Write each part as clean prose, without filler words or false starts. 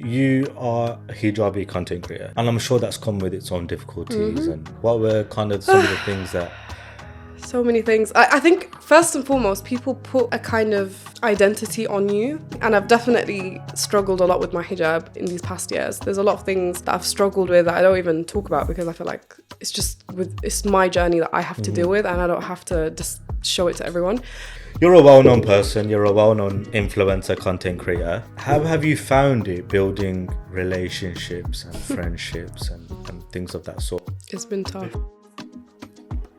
you are a hijabi content creator, and I'm sure that's come with its own difficulties. And what were kind of some of the things that... So many things. I think first and foremost, people put a kind of identity on you, and I've definitely struggled a lot with my hijab in these past years. There's a lot of things that I've struggled with that I don't even talk about because I feel like it's my journey that I have to deal with, and I don't have to just show it to everyone. You're a well-known person, you're a well-known influencer, content creator. How have you found it building relationships and friendships and things of that sort? It's been tough.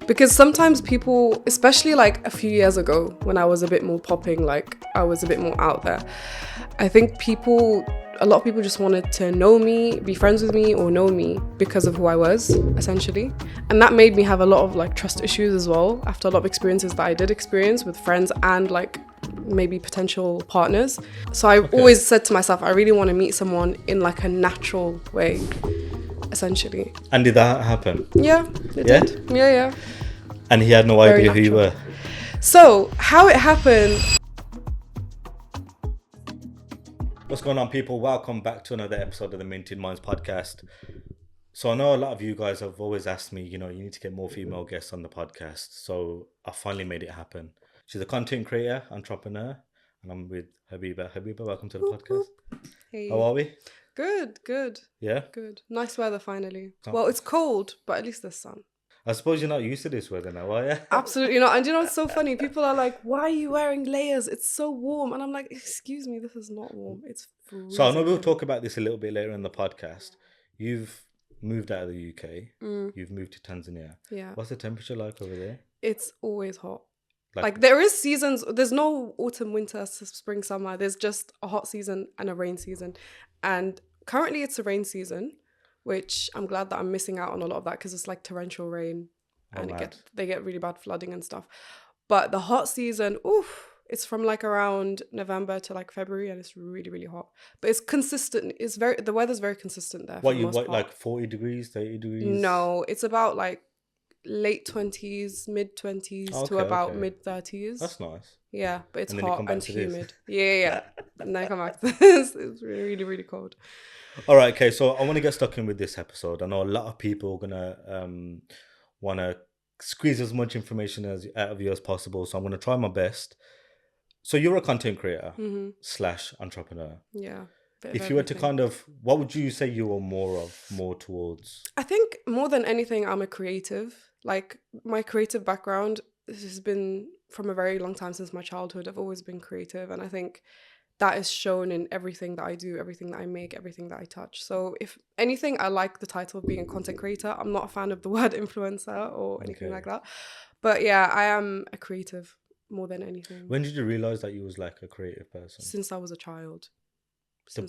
Because sometimes people, especially like a few years ago when I was a bit more popping, like I was a bit more out there, I think a lot of people just wanted to know me, be friends with me, or know me because of who I was, essentially. And that made me have a lot of like trust issues as well, after a lot of experiences that I did experience with friends and like maybe potential partners. So I always said to myself, I really want to meet someone in like a natural way, essentially. And did that happen? Yeah, it did. Yeah. And he had no idea who you were? So, how it happened... What's going on, people? Welcome back to another episode of the Minted Minds podcast. So I know a lot of you guys have always asked me, you need to get more female guests on the podcast. So I finally made it happen. She's a content creator, entrepreneur, and I'm with Habiba. Habiba, welcome to the podcast. Hey. How are we? Good. Yeah? Good. Nice weather finally. Well, it's cold, but at least there's sun. I suppose you're not used to this weather now, are you? Absolutely not. And it's so funny? People are like, why are you wearing layers? It's so warm. And I'm like, excuse me, this is not warm. It's freezing. So I know we'll talk about this a little bit later in the podcast. You've moved out of the UK. You've moved to Tanzania. Yeah. What's the temperature like over there? It's always hot. Like there is seasons. There's no autumn, winter, spring, summer. There's just a hot season and a rain season. And currently it's a rain season, which I'm glad that I'm missing out on a lot of that because it's like torrential rain and they get really bad flooding and stuff. But the hot season, it's from like around November to like February, and it's really, really hot. But it's consistent. The weather's very consistent there. Like 40 degrees, 30 degrees? No, it's about like late 20s, mid 20s to about mid 30s. That's nice. Yeah, but it's hot and humid. Yeah. And then I come back to this. It's really, really cold. All right, okay, so I want to get stuck in with this episode. I know a lot of people are going to want to squeeze as much information out of you as possible, so I'm going to try my best. So you're a content creator / entrepreneur. Yeah. If you were to kind of, what would you say you were more towards? I think more than anything, I'm a creative. Like my creative background has been from a very long time, since my childhood. I've always been creative, and I think that is shown in everything that I do, everything that I make, everything that I touch. So if anything, I like the title of being a content creator. I'm not a fan of the word influencer or anything like that. But yeah, I am a creative more than anything. When did you realize that you was like a creative person? Since I was a child.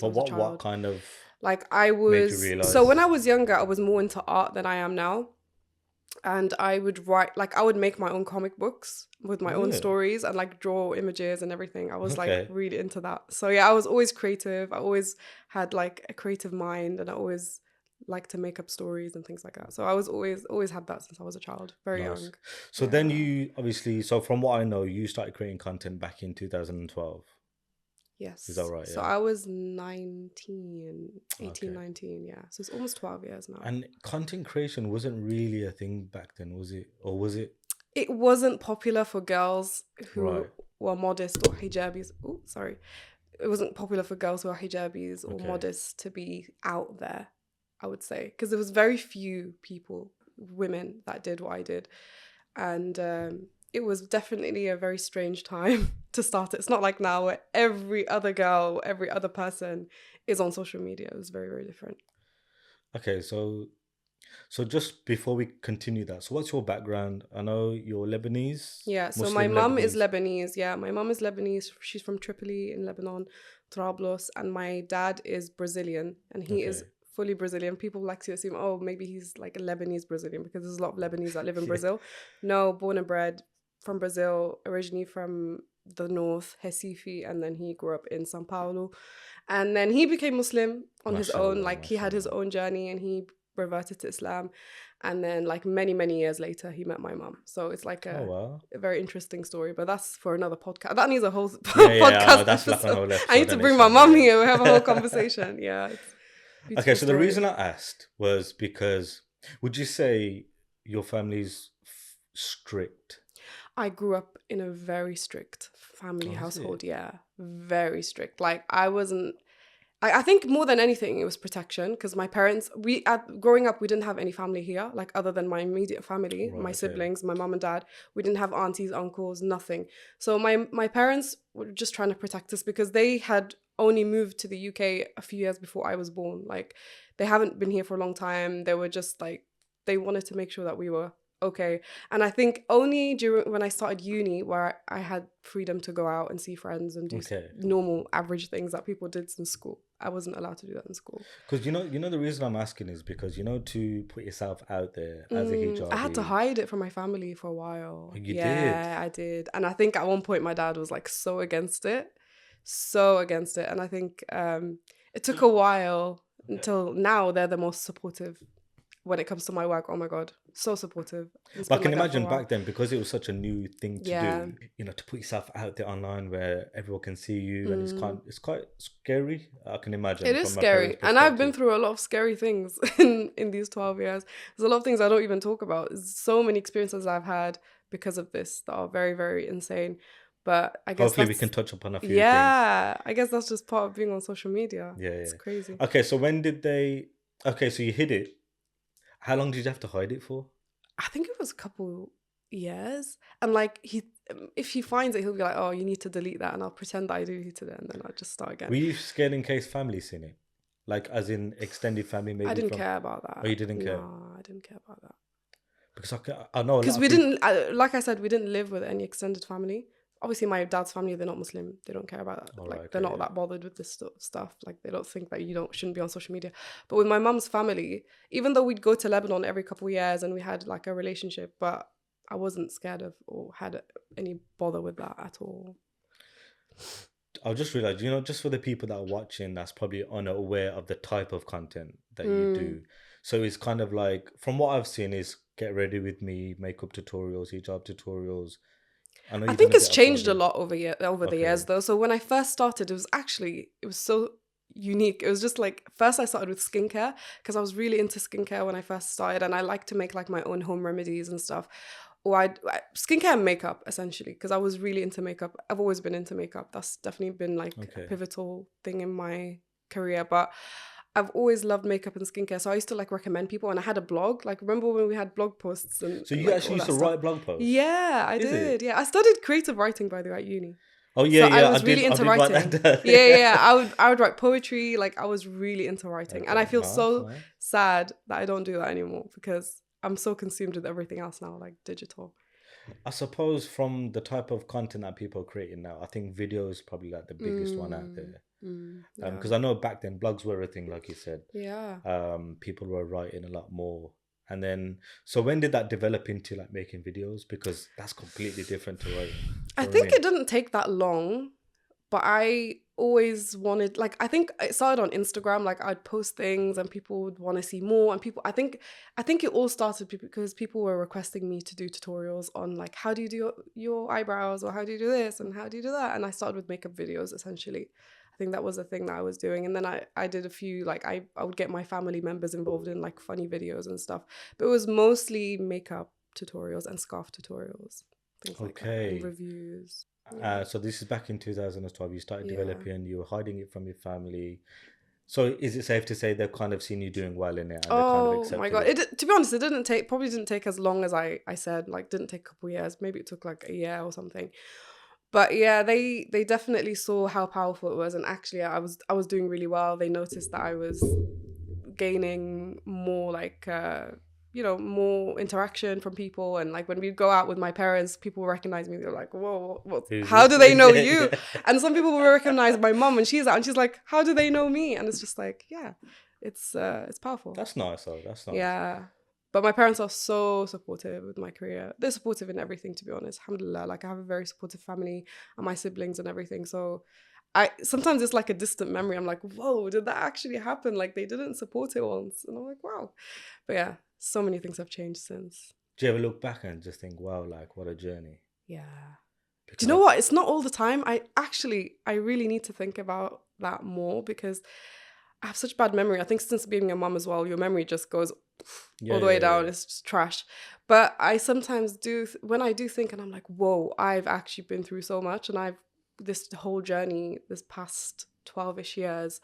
What kind of... Like I was... made you realize? So when I was younger, I was more into art than I am now. And I would write, like I would make my own comic books with my own stories and like draw images and everything. I was like really into that. So yeah, I was always creative. I always had like a creative mind, and I always liked to make up stories and things like that. So I was always had that since I was a child, very young. So then you obviously, so from what I know, you started creating content back in 2012. Yes. Is that right? So I was 19, 19, yeah. So it's almost 12 years now. And content creation wasn't really a thing back then, was it? Or was it? It wasn't popular for girls who were modest or hijabis. Oh, sorry. It wasn't popular for girls who are hijabis or modest to be out there, I would say. Because there was very few women that did what I did. And it was definitely a very strange time to start it. It's not like now where every other girl, every other person is on social media. It was very, very different. Okay, so just before we continue that, so what's your background? I know you're Lebanese. Yeah, so my mum is Lebanese. Yeah, my mum is Lebanese. She's from Tripoli in Lebanon, Trablus. And my dad is Brazilian, and he is fully Brazilian. People like to assume, oh, maybe he's like a Lebanese Brazilian because there's a lot of Lebanese that live in Brazil. No, born and bred from Brazil, originally from the north, Recife, and then he grew up in São Paulo. And then he became Muslim on his own. Like he had his own journey, and he reverted to Islam, and then like many years later he met my mum. So it's like Oh wow. a very interesting story, but that's for another podcast. That needs a whole Yeah. podcast That's like a episode. whole I need episode to in bring my itself. mum Yeah. here. We have a whole conversation. Yeah, it's a Okay, beautiful so the story. reason I asked was because would you say your family's strict? I grew up in a very strict family Oh, is household. it? Yeah, very strict. Like I wasn't. I think more than anything, it was protection because my parents. Growing up, we didn't have any family here, like other than my immediate family, Right, my okay. siblings, my mom and dad. We didn't have aunties, uncles, nothing. So my parents were just trying to protect us because they had only moved to the UK a few years before I was born. Like they haven't been here for a long time. They were just like they wanted to make sure that we were okay. And I think only during when I started uni where I had freedom to go out and see friends and do Okay. normal average things that people did in school. I wasn't allowed to do that in school. Because the reason I'm asking is because to put yourself out there as a hijabi. I had to hide it from my family for a while. Oh, you Yeah, did? I did. And I think at one point my dad was like so against it. So against it. And I think it took a while until now they're the most supportive when it comes to my work. Oh my God. So supportive. It's But I been can like that for a imagine while. back then, because it was such a new thing to Yeah. do, to put yourself out there online where everyone can see you, and it's quite scary. I can imagine. It is from my scary. parents' And I've been perspective. through a lot of scary things in these 12 years. There's a lot of things I don't even talk about. There's so many experiences I've had because of this that are very, very insane. But I guess Hopefully, we that's, can touch upon a few things. yeah, I guess that's just part of being on social media. Yeah, It's yeah. crazy. Okay, so when did they? Okay, so you hid it. How long did you have to hide it for? I think it was a couple years. And like if he finds it, he'll be like, oh, you need to delete that. And I'll pretend that I deleted it and then I'll just start again. Were you scared in case family seen it? Like, as in extended family, maybe? I didn't care about that. Oh, you didn't care? No, I didn't care about that. Because I know a lot Because of we people... didn't, like I said, we didn't live with any extended family. Obviously, my dad's family, they're not Muslim. They don't care about that. Oh, Like, right, they're okay, not yeah. that bothered with this stuff. Like, they don't think that shouldn't be on social media. But with my mum's family, even though we'd go to Lebanon every couple of years and we had like a relationship, but I wasn't scared of or had any bother with that at all. I just realized, just for the people that are watching, that's probably unaware of the type of content that you do. So it's kind of like, from what I've seen, is get ready with me, makeup tutorials, hijab tutorials. I think it's changed a lot over the years though. So when I first started, it was so unique. It was just like, first I started with skincare because I was really into skincare when I first started, and I like to make like my own home remedies and stuff. Or skincare and makeup essentially, because I was really into makeup. I've always been into makeup. That's definitely been like a pivotal thing in my career. But I've always loved makeup and skincare. So I used to like recommend people, and I had a blog. Like, remember when we had blog posts and So you like, actually all used to that stuff? write blog posts? Yeah, I Is did. it? Yeah, I studied creative writing by the way at uni. Oh yeah, So yeah. I was really into write writing. that down. Yeah. I would write poetry. Like, I was really into writing, and I feel so nice. sad that I don't do that anymore because I'm so consumed with everything else now, like digital. I suppose from the type of content that people are creating now, I think video is probably like the biggest one out there. Yeah. Because I know back then blogs were a thing, like you said. Yeah. People were writing a lot more. And then, so when did that develop into like making videos? Because that's completely different to writing. I think it didn't take that long, but I always wanted, like, I think it started on Instagram. Like, I'd post things and people would want to see more. And people, I think it all started because people were requesting me to do tutorials on like, how do you do your eyebrows, or how do you do this and how do you do that? And I started with makeup videos essentially. I think that was the thing that I was doing. And then I did a few, like I would get my family members involved in like funny videos and stuff. But it was mostly makeup tutorials and scarf tutorials, things like that, and reviews. Yeah. So this is back in 2012. You started developing, you were hiding it from your family. So is it safe to say they've kind of seen you doing well in it? And Oh kind of my God. To be honest, it probably didn't take as long as I said, like didn't take a couple years. Maybe it took like a year or something. But yeah, they definitely saw how powerful it was. And actually I was doing really well. They noticed that I was gaining more like, more interaction from people. And like when we'd go out with my parents, people would recognize me. They're like, whoa, how do they know you? And some people will recognize my mum when she's out and she's like, how do they know me? And it's just like, yeah, it's powerful. That's nice though. That's nice. Yeah. But my parents are so supportive with my career. They're supportive in everything, to be honest. Alhamdulillah. Like, I have a very supportive family and my siblings and everything. So I sometimes it's like a distant memory. I'm like, whoa, did that actually happen? Like they didn't support it once. And I'm like, wow. But yeah, so many things have changed since. Do you ever look back and just think, wow, like what a journey? Yeah. Do you Because know what? It's not all the time. I really need to think about that more because I have such bad memory. I think since being a mum as well, your memory just goes yeah, all the way yeah, down. yeah. It's just trash. But I sometimes do, when I do think, and I'm like, whoa, I've actually been through so much. And this whole journey, this past 12-ish years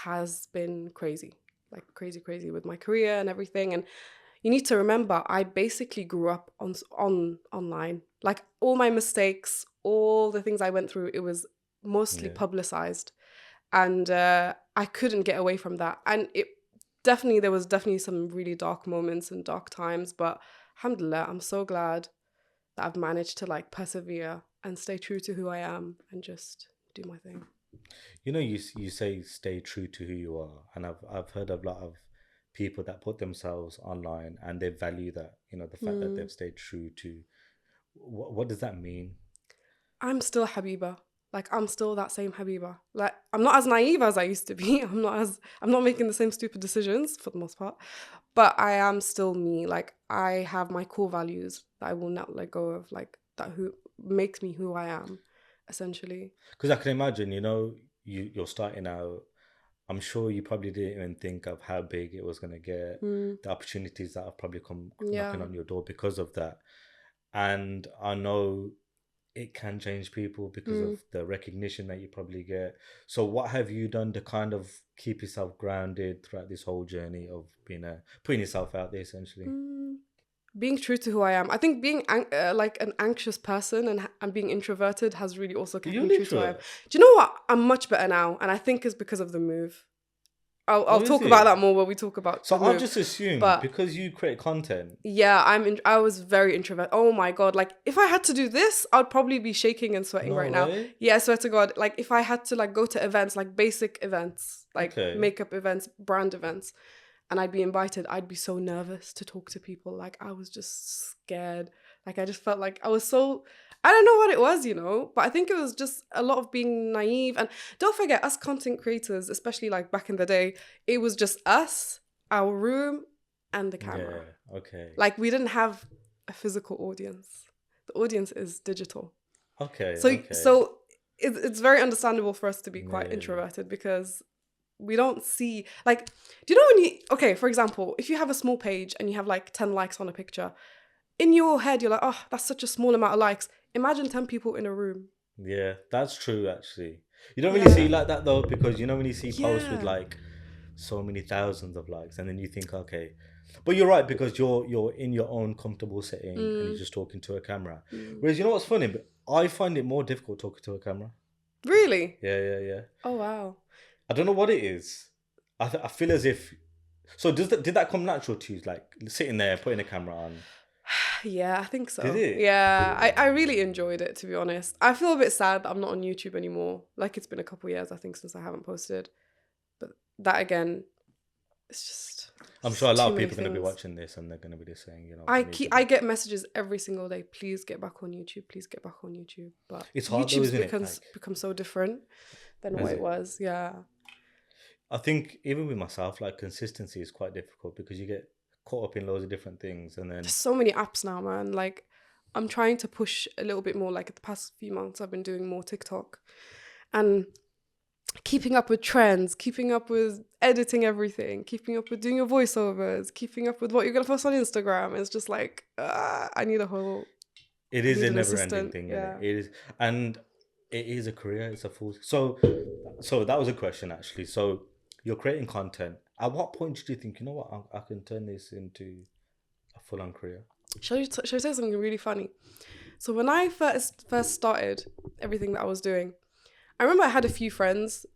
has been crazy. Like crazy, crazy with my career and everything. And you need to remember, I basically grew up on online. Like all my mistakes, all the things I went through, it was mostly Yeah. publicized, and I couldn't get away from that. And there was definitely some really dark moments and dark times, but alhamdulillah, I'm so glad that I've managed to like persevere and stay true to who I am and just do my thing. You know, you say stay true to who you are, and I've heard of a lot of people that put themselves online and they value that, you know, the fact that they've stayed true to. What does that mean? I'm still Habiba. Like I'm still that same Habiba. Like I'm not as naive as I used to be. I'm not making the same stupid decisions for the most part. But I am still me. Like I have my core values that I will not let go of. Like that who makes me who I am, essentially. Because I can imagine, you know, you're starting out. I'm sure you probably didn't even think of how big it was going to get, the opportunities that have probably come knocking Yeah. on your door because of that. And I know it can change people because of the recognition that you probably get. So, what have you done to kind of keep yourself grounded throughout this whole journey of putting yourself out there, essentially? Being true to who I am. I think being like an anxious person and being introverted has really also kept You're me an true to who I am. introvert. Do you know what? I'm much better now, and I think it's because of the move. I'll Oh, is talk about that it? more when we talk about So the I'll move. just assume But because you create content. yeah, I was very introvert. Oh my god! Like if I had to do this, I'd probably be shaking and sweating No right now. way. Yeah, I swear to God. Like if I had to like go to events, like basic events, like Okay. makeup events, brand events, and I'd be invited, I'd be so nervous to talk to people. Like I was just scared. Like I just felt like I was so, I don't know what it was, you know, but I think it was just a lot of being naive. And don't forget, us content creators, especially like back in the day, it was just us, our room, and the camera. Yeah. Okay. Like we didn't have a physical audience. The audience is digital. Okay. So Okay. it's very understandable for us to be quite Yeah. introverted because we don't see, like, do you know when you, okay, for example, if you have a small page and you have like 10 likes on a picture, in your head you're like, oh, that's such a small amount of likes. Imagine 10 people in a room. Yeah. That's true. Actually, you don't really see Yeah. like that though, because you know when you see posts with Yeah. like so many thousands of likes, and then you think, okay, but you're right because you're in your own comfortable setting and you're just talking to a camera. Whereas you know what's funny, but I find it more difficult talking to a camera. Really? Yeah. Yeah. Yeah. Oh wow. I don't know what it is. I feel as if. So did that come natural to you, like sitting there putting a camera on? Yeah, I think Did so. it? Yeah, I really enjoyed it, to be honest. I feel a bit sad that I'm not on YouTube anymore. Like it's been a couple years, I think, since I haven't posted. But that again, I'm it's sure a just lot too of many people are going to be things. watching this and they're going to be just saying, you know, you need to I be. get messages every single day. Please get back on YouTube. Please get back on YouTube. But It's hard though, isn't it? Like, become so different than what is it it? was. Yeah. I think even with myself, like consistency is quite difficult because you get caught up in loads of different things, and then There's so many apps now, man. Like I'm trying to push a little bit more. Like the past few months, I've been doing more TikTok and keeping up with trends, keeping up with editing everything, keeping up with doing your voiceovers, keeping up with what you're gonna post on Instagram. It's just like I need it I is need a an never-ending assistant. thing, and Yeah. it is, and it is a career. It's a full. So that was a question actually. So you're creating content. At what point did you think, you know what, I can turn this into a full-on career? Shall I say something really funny? So when I first started everything that I was doing, I remember I had a few friends,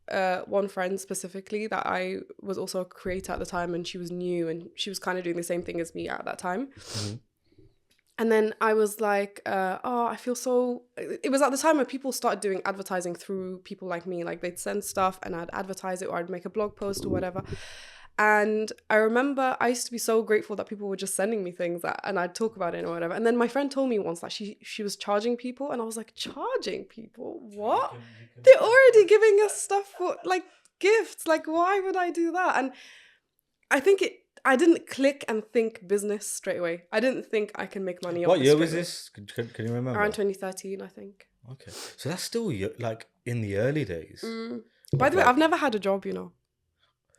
one friend specifically that I was also a creator at the time, and she was new and she was kind of doing the same thing as me at that time. Mm-hmm. And then I was like, oh, I feel so... It was at the time when people started doing advertising through people like me. Like they'd send stuff and I'd advertise it or I'd make a blog post or whatever. And I remember I used to be so grateful that people were just sending me things and I'd talk about it or whatever. And then my friend told me once that she was charging people, and I was like, charging people? What? They're already giving us stuff for like gifts. Like, why would I do that? And I think I didn't click and think business straight away. I didn't think I can make money off What this year straight was away. this? Can you remember? Around 2013, I think. Okay, so that's still like in the early days. By the way, like- I've never had a job, you know.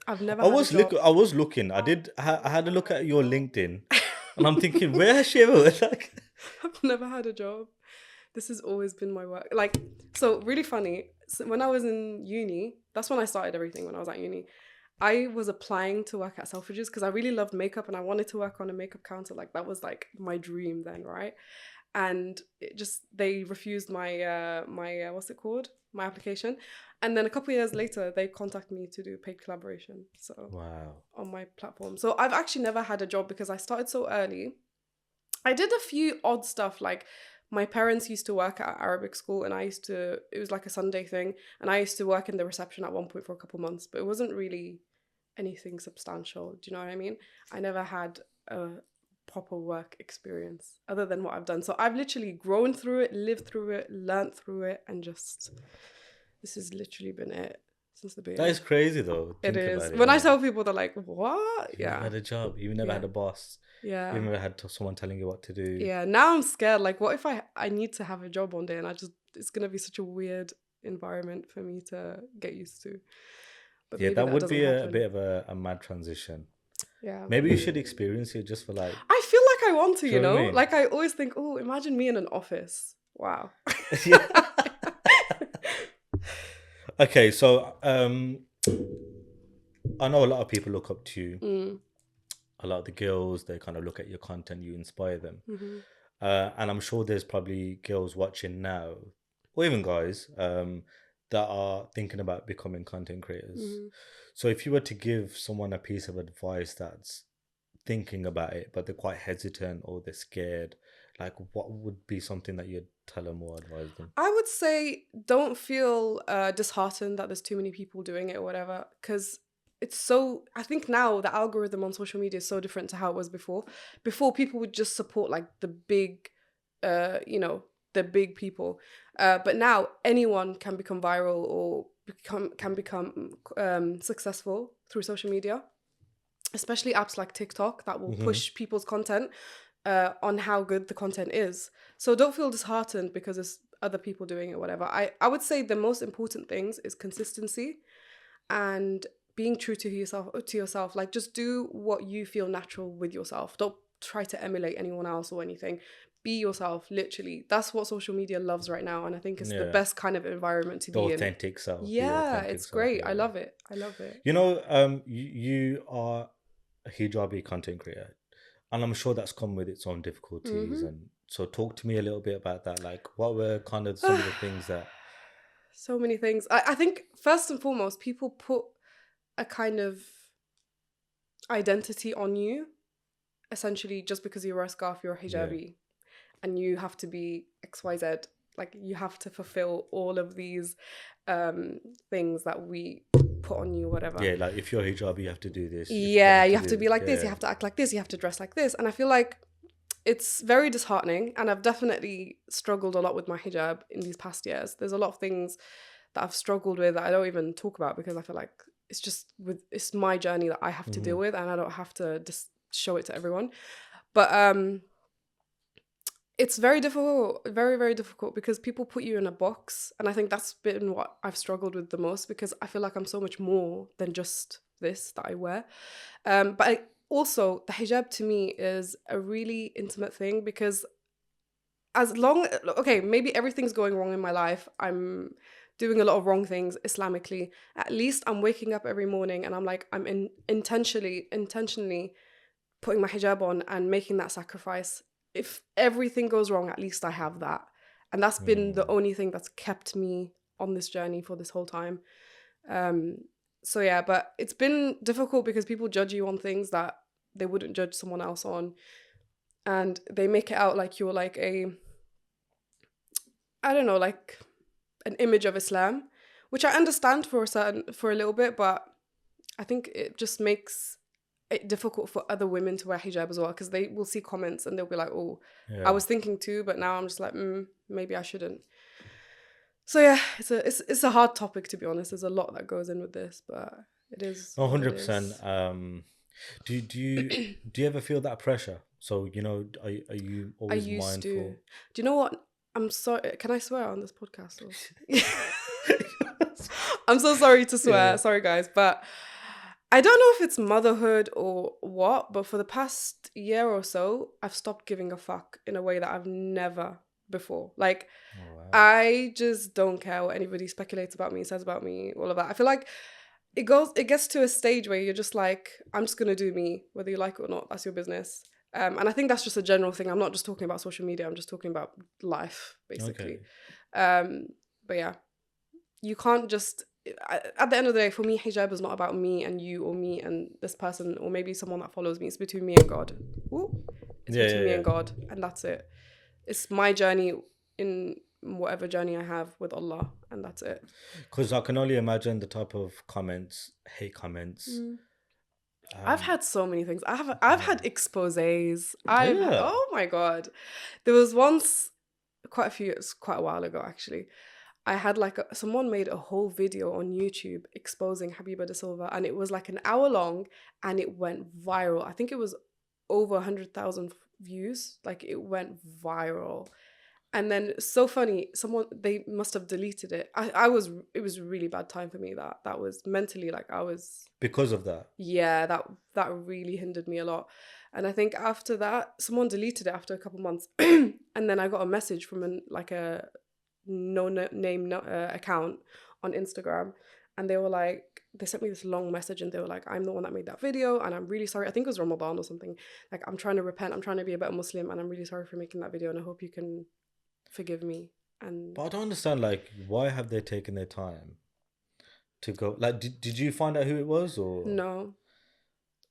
I've never I had was a job. I was looking. I had a look at your LinkedIn, and I'm thinking, where has she ever like? I've never had a job. This has always been my work. Like, so really funny. So when I was in uni, that's when I started everything. When I was at uni, I was applying to work at Selfridges because I really loved makeup and I wanted to work on a makeup counter. Like, that was like my dream then, right? And they refused my what's it called? My application. And then a couple of years later, they contacted me to do paid collaboration. So Wow. on my platform. So I've actually never had a job because I started so early. I did a few odd stuff, like my parents used to work at Arabic school and it was like a Sunday thing, and I used to work in the reception at one point for a couple months, but it wasn't really anything substantial. Do you know what I mean? I never had a proper work experience other than what I've done. So I've literally grown through it, lived through it, learnt through it, and just, this has literally been it since the beginning. That is crazy though. It Think is. about it. When I tell people, they're like, what? You never had a job. You never had a boss. Yeah. You never had someone telling you what to do. Yeah. Now I'm scared. Like, what if I need to have a job one day and it's going to be such a weird environment for me to get used to. But Yeah, that would be a happen. bit of a mad transition. Yeah. Maybe you should experience it just for like... I feel like I want to, you know? I mean? Like, I always think, oh, imagine me in an office. Wow. Okay, so I know a lot of people look up to you. A lot of the girls, they kind of look at your content, you inspire them. And I'm sure there's probably girls watching now, or even guys, that are thinking about becoming content creators. So if you were to give someone a piece of advice that's thinking about it, but they're quite hesitant or they're scared, like what would be something that you'd tell them or advise them? I would say don't feel disheartened that there's too many people doing it or whatever, because I think now the algorithm on social media is so different to how it was before. Before, people would just support like the big, the big people. But now anyone can become viral or can become successful through social media, especially apps like TikTok that will push people's content on how good the content is. So don't feel disheartened because there's other people doing it or whatever. I would say the most important things is consistency and being true to yourself. Like, just do what you feel natural with yourself. Don't try to emulate anyone else or anything. Be yourself, literally. That's what social media loves right now, and I think it's the best kind of environment to be in. Authentic self. Yeah, it's great. I love it. You know, you are a hijabi content creator, and I'm sure that's come with its own difficulties. And so talk to me a little bit about that. Like, what were kind of some of the things that... So many things. I think first and foremost, people put a kind of identity on you, essentially, just because you wear a scarf, you're a hijabi, and you have to be XYZ. Like, you have to fulfill all of these things that we put on you, whatever. Yeah, like if you're hijabi, you have to do this. You have to be like this, you have to act like this, you have to dress like this. And I feel like it's very disheartening, and I've definitely struggled a lot with my hijab in these past years. There's a lot of things that I've struggled with that I don't even talk about because I feel like it's my journey that I have to deal with, and I don't have to just show it to everyone. But it's very difficult, very, very difficult, because people put you in a box, and I think that's been what I've struggled with the most, because I feel like I'm so much more than just this that I wear. But also, the hijab to me is a really intimate thing, because maybe everything's going wrong in my life. I'm doing a lot of wrong things Islamically. At least I'm waking up every morning and I'm like, intentionally putting my hijab on and making that sacrifice. If everything goes wrong, at least I have that. And that's been the only thing that's kept me on this journey for this whole time. So yeah, but it's been difficult because people judge you on things that they wouldn't judge someone else on. And they make it out like you're like an image of Islam, which I understand for a little bit, but I think it just makes it difficult for other women to wear hijab as well, because they will see comments and they'll be like, oh, I was thinking too, but now I'm just like, maybe I shouldn't. So yeah, it's a hard topic, to be honest. There's a lot that goes in with this, but it is. 100%. Do you ever feel that pressure? So, you know, are you always mindful? Do you know what? I'm sorry. Can I swear on this podcast? I'm so sorry to swear. Sorry, guys, but I don't know if it's motherhood or what, but for the past year or so, I've stopped giving a fuck in a way that I've never before. Like, I just don't care what anybody speculates about me, says about me, all of that. I feel like it gets to a stage where you're just like, I'm just gonna do me, whether you like it or not. That's your business. And I think that's just a general thing. I'm not just talking about social media. I'm just talking about life, basically. But yeah, you can't just. At the end of the day, for me, hijab is not about me and you, or me and this person, or maybe someone that follows me. It's between me and God. It's between me and God, and that's it. It's my journey in whatever journey I have with Allah, and that's it. Because I can only imagine the type of hate comments. I've had so many things. I've had exposés. Oh my God. There was once, quite a while ago actually, I had someone made a whole video on YouTube exposing Habiba Da Silva, and it was like an hour long and it went viral. I think it was over 100,000 views. Like, it went viral. And then, so funny, they must have deleted it. It was a really bad time for me. That was mentally, like, I was... Because of that? Yeah, that really hindered me a lot. And I think after that, someone deleted it after a couple months. And then I got a message from a no-name account on Instagram. And they were like, they sent me this long message and they were like, I'm the one that made that video and I'm really sorry. I think it was Ramadan or something. Like, I'm trying to repent. I'm trying to be a better Muslim and I'm really sorry for making that video and I hope you can forgive me. But I don't understand, like, why have they taken their time to go? Like, did you find out who it was, or no?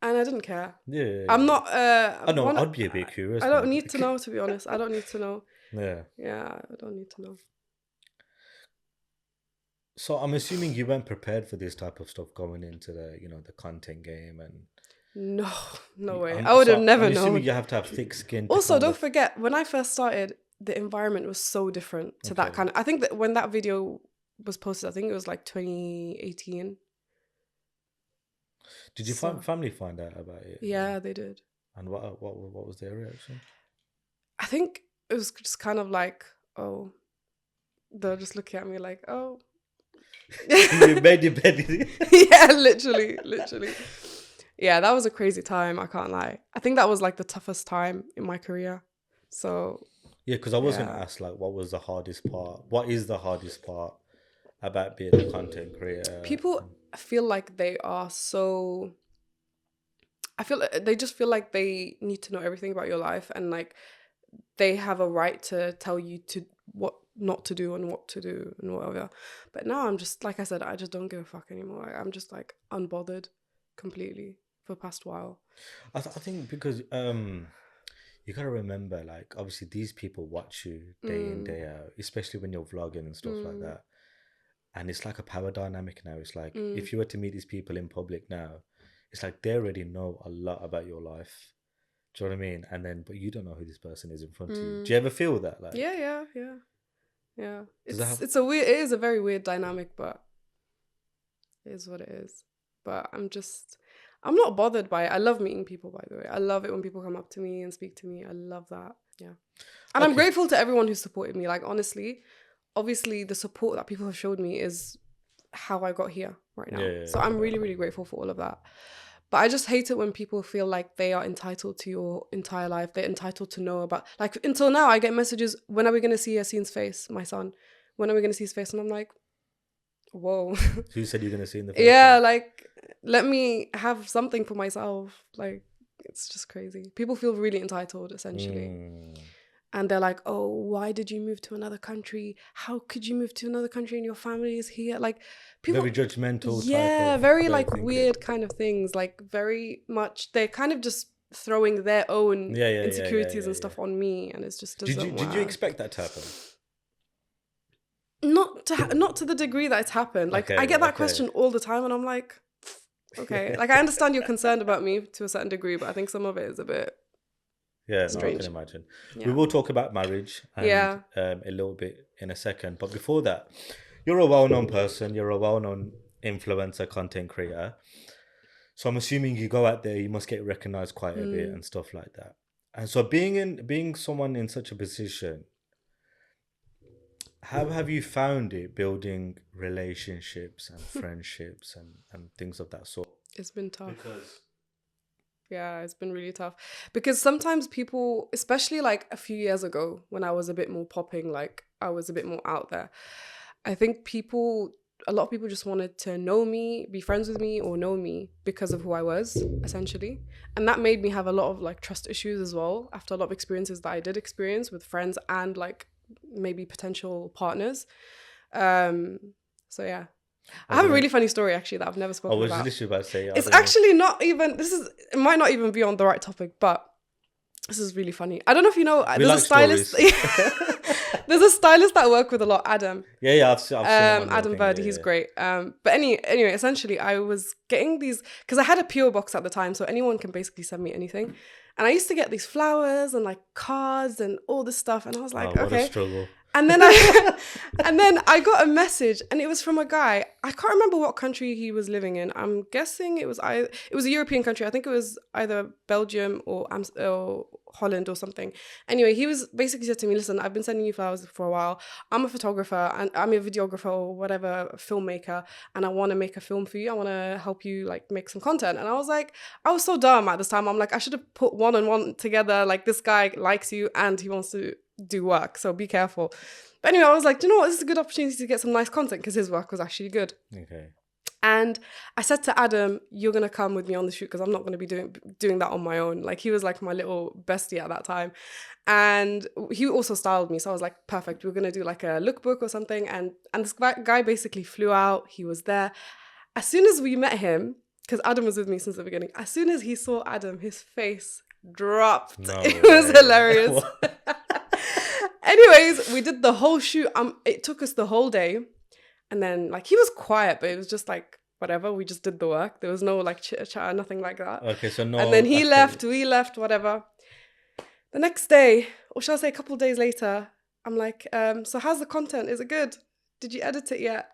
And I didn't care. Yeah. I'm not. I know. I'd be a bit curious. I don't need to know, to be honest. I don't need to know. Yeah. Yeah, I don't need to know. So I'm assuming you weren't prepared for this type of stuff going into the content game, and no way. I would have never known. I'm assuming you have to have thick skin. Also, don't forget, when I first started, the environment was so different to that kind of... I think that when that video was posted, I think it was like 2018. Did your family find out about it? Yeah, they did. And what was their reaction? I think it was just kind of like, oh, they're just looking at me like, oh. You made your bed. Yeah, literally. Yeah, that was a crazy time, I can't lie. I think that was like the toughest time in my career. So... Yeah, because I was going to ask, like, what was the hardest part? What is the hardest part about being a content creator? People feel like they are so... they just feel like they need to know everything about your life, and like they have a right to tell you to what not to do and what to do and whatever. But now I'm just, like I said, I just don't give a fuck anymore. I'm just like unbothered completely for the past while. I think because you gotta remember, like, obviously these people watch you day in, day out, especially when you're vlogging and stuff like that. And it's like a power dynamic now. It's like, if you were to meet these people in public now, it's like they already know a lot about your life. Do you know what I mean? And then, but you don't know who this person is in front of you. Do you ever feel that? Like, yeah. It is a very weird dynamic, but it is what it is. But I'm not bothered by it. I love meeting people, by the way. I love it when people come up to me and speak to me. I love that. Yeah. And I'm grateful to everyone who supported me. Like, honestly, obviously the support that people have showed me is how I got here right now. So I'm really, really grateful for all of that. But I just hate it when people feel like they are entitled to your entire life. They're entitled to know about... Like, until now, I get messages, when are we going to see Yassine's face, my son? When are we going to see his face? And I'm like, whoa. Who said you're going to see in the face? Yeah, like, let me have something for myself. Like, it's just crazy. People feel really entitled, essentially. And they're like, oh, why did you move to another country? How could you move to another country and your family is here? Like, people... Very judgmental. Yeah, very, like, weird kind of things. Like, very much... They're kind of just throwing their own insecurities and stuff on me. And it's just doesn't work. Did you expect that to happen? Not to the degree that it's happened. Like, I get that question all the time and I'm like, okay. Like, I understand you're concerned about me to a certain degree, but I think some of it is a bit Yeah, no, I strange. can imagine. We Yeah. will talk about marriage and Yeah. a little bit in a second. But before that, you're a well-known person. You're a well-known influencer, content creator. So I'm assuming you go out there, you must get recognized quite a bit and stuff like that. And so being someone in such a position, how have you found it building relationships and friendships and things of that sort? It's been tough. Because Yeah, it's been really tough. Because sometimes people, especially like a few years ago when I was a bit more popping, like I was a bit more out there, I think a lot of people just wanted to know me, be friends with me, or know me because of who I was, essentially. And that made me have a lot of like trust issues as well after a lot of experiences that I did experience with friends and like maybe potential partners. So yeah. I have a really funny story actually that I've never I spoken was about. literally about to say, It's actually not even, it might not even be on the right topic, but this is really funny. I don't know if you know, we there's like a stylist. There's a stylist that I work with a lot, Adam. Yeah, I've seen him on your Adam thing, Verdi, yeah, he's yeah. great. But anyway, essentially, I was getting these because I had a PO box at the time, so anyone can basically send me anything. And I used to get these flowers and like cards and all this stuff, and I was like, Oh, what a okay. struggle. And then I got a message, and it was from a guy. I can't remember what country he was living in. I'm guessing it was a European country. I think it was either Belgium or Holland or something. Anyway, he was basically said to me, "Listen, I've been sending you flowers for a while. I'm a photographer and I'm a videographer or whatever, filmmaker, and I want to make a film for you. I want to help you like make some content." And I was like, I was so dumb at this time. I'm like, I should have put one and one together. Like, this guy likes you and he wants to do work, so be careful. But anyway, I was like, do you know what, this is a good opportunity to get some nice content because his work was actually good. Okay. And I said to Adam, you're gonna come with me on the shoot because I'm not gonna be doing that on my own. Like, he was like my little bestie at that time, and he also styled me, so I was like, perfect, we're gonna do like a lookbook or something. And this guy basically flew out. He was there as soon as we met him, because Adam was with me since the beginning. As soon as he saw Adam, his face dropped. No It was way. hilarious. Anyways, we did the whole shoot. It took us the whole day. And then like he was quiet, but it was just like whatever. We just did the work. There was no like chitter chatter, nothing like that. Okay, so no. And then he okay. left, we left, whatever. The next day, or shall I say a couple of days later, I'm like, so how's the content? Is it good? Did you edit it yet?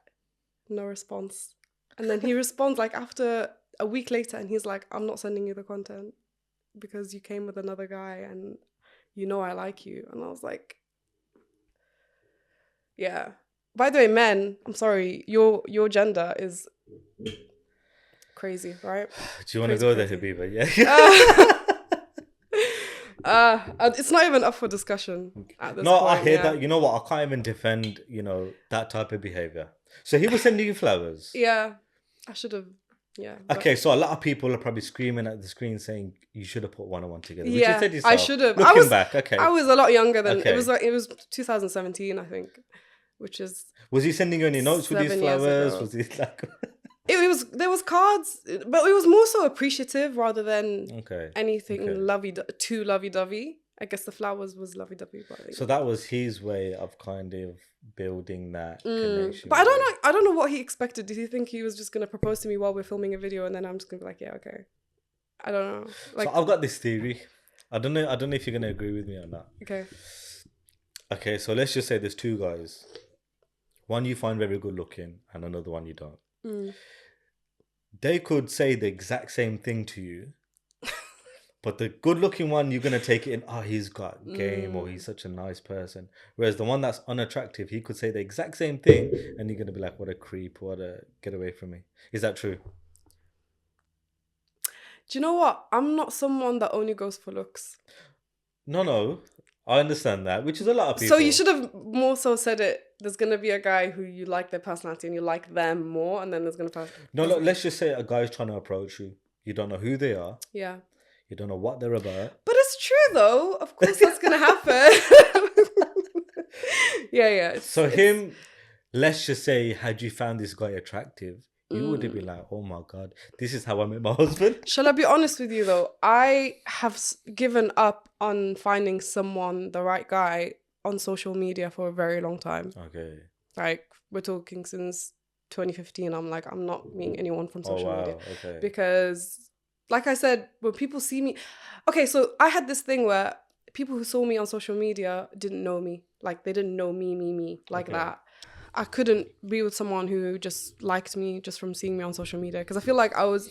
No response. And then he responds like after a week later, and he's like, I'm not sending you the content because you came with another guy and you know I like you. And I was like, yeah. By the way, men, I'm sorry, your gender is crazy, right? Do you want to go there, Habiba? Yeah. It's not even up for discussion at this No, point. I hear that. You know what? I can't even defend, that type of behavior. So he was sending you flowers. Yeah, I should have. Yeah. Okay, so a lot of people are probably screaming at the screen saying you should have put one on one together. Which Yeah, you said yourself. I should have. Looking back, okay. I was a lot younger than Okay. it was 2017, I think, which is. Was he sending you any notes with these 7 years flowers? ago. Was he like? There was cards, but it was more so appreciative rather than Okay. anything Okay. too lovey-dovey. I guess the flowers was lovey-dovey, but So that was his way of kind of building that connection. But I don't know what he expected. Did he think he was just gonna propose to me while we're filming a video and then I'm just gonna be like, yeah, okay? I don't know. Like, so I've got this theory. I don't know if you're gonna agree with me or not. okay. Okay, so let's just say there's two guys. One you find very good looking and another one you don't. They could say the exact same thing to you. But the good looking one, you're going to take it in, he's got game or he's such a nice person. Whereas the one that's unattractive, he could say the exact same thing and you're going to be like, what a creep, get away from me. Is that true? Do you know what? I'm not someone that only goes for looks. No. I understand that, which is a lot of people. So you should have more so said it. There's going to be a guy who you like their personality and you like them more. And then there's going to... No, let's just say a guy's trying to approach you. You don't know who they are. Yeah. You don't know what they're about. But it's true though. Of course that's going to happen. Yeah. Let's just say, had you found this guy attractive, you would have been like, oh my God, this is how I met my husband. Shall I be honest with you though? I have given up on finding someone, the right guy, on social media for a very long time. Okay. Like, we're talking since 2015, I'm like, I'm not meeting anyone from social media. Okay. Because, like I said, when people see me... Okay, so I had this thing where people who saw me on social media didn't know me. Like, they didn't know me like that. I couldn't be with someone who just liked me just from seeing me on social media, because I feel like I was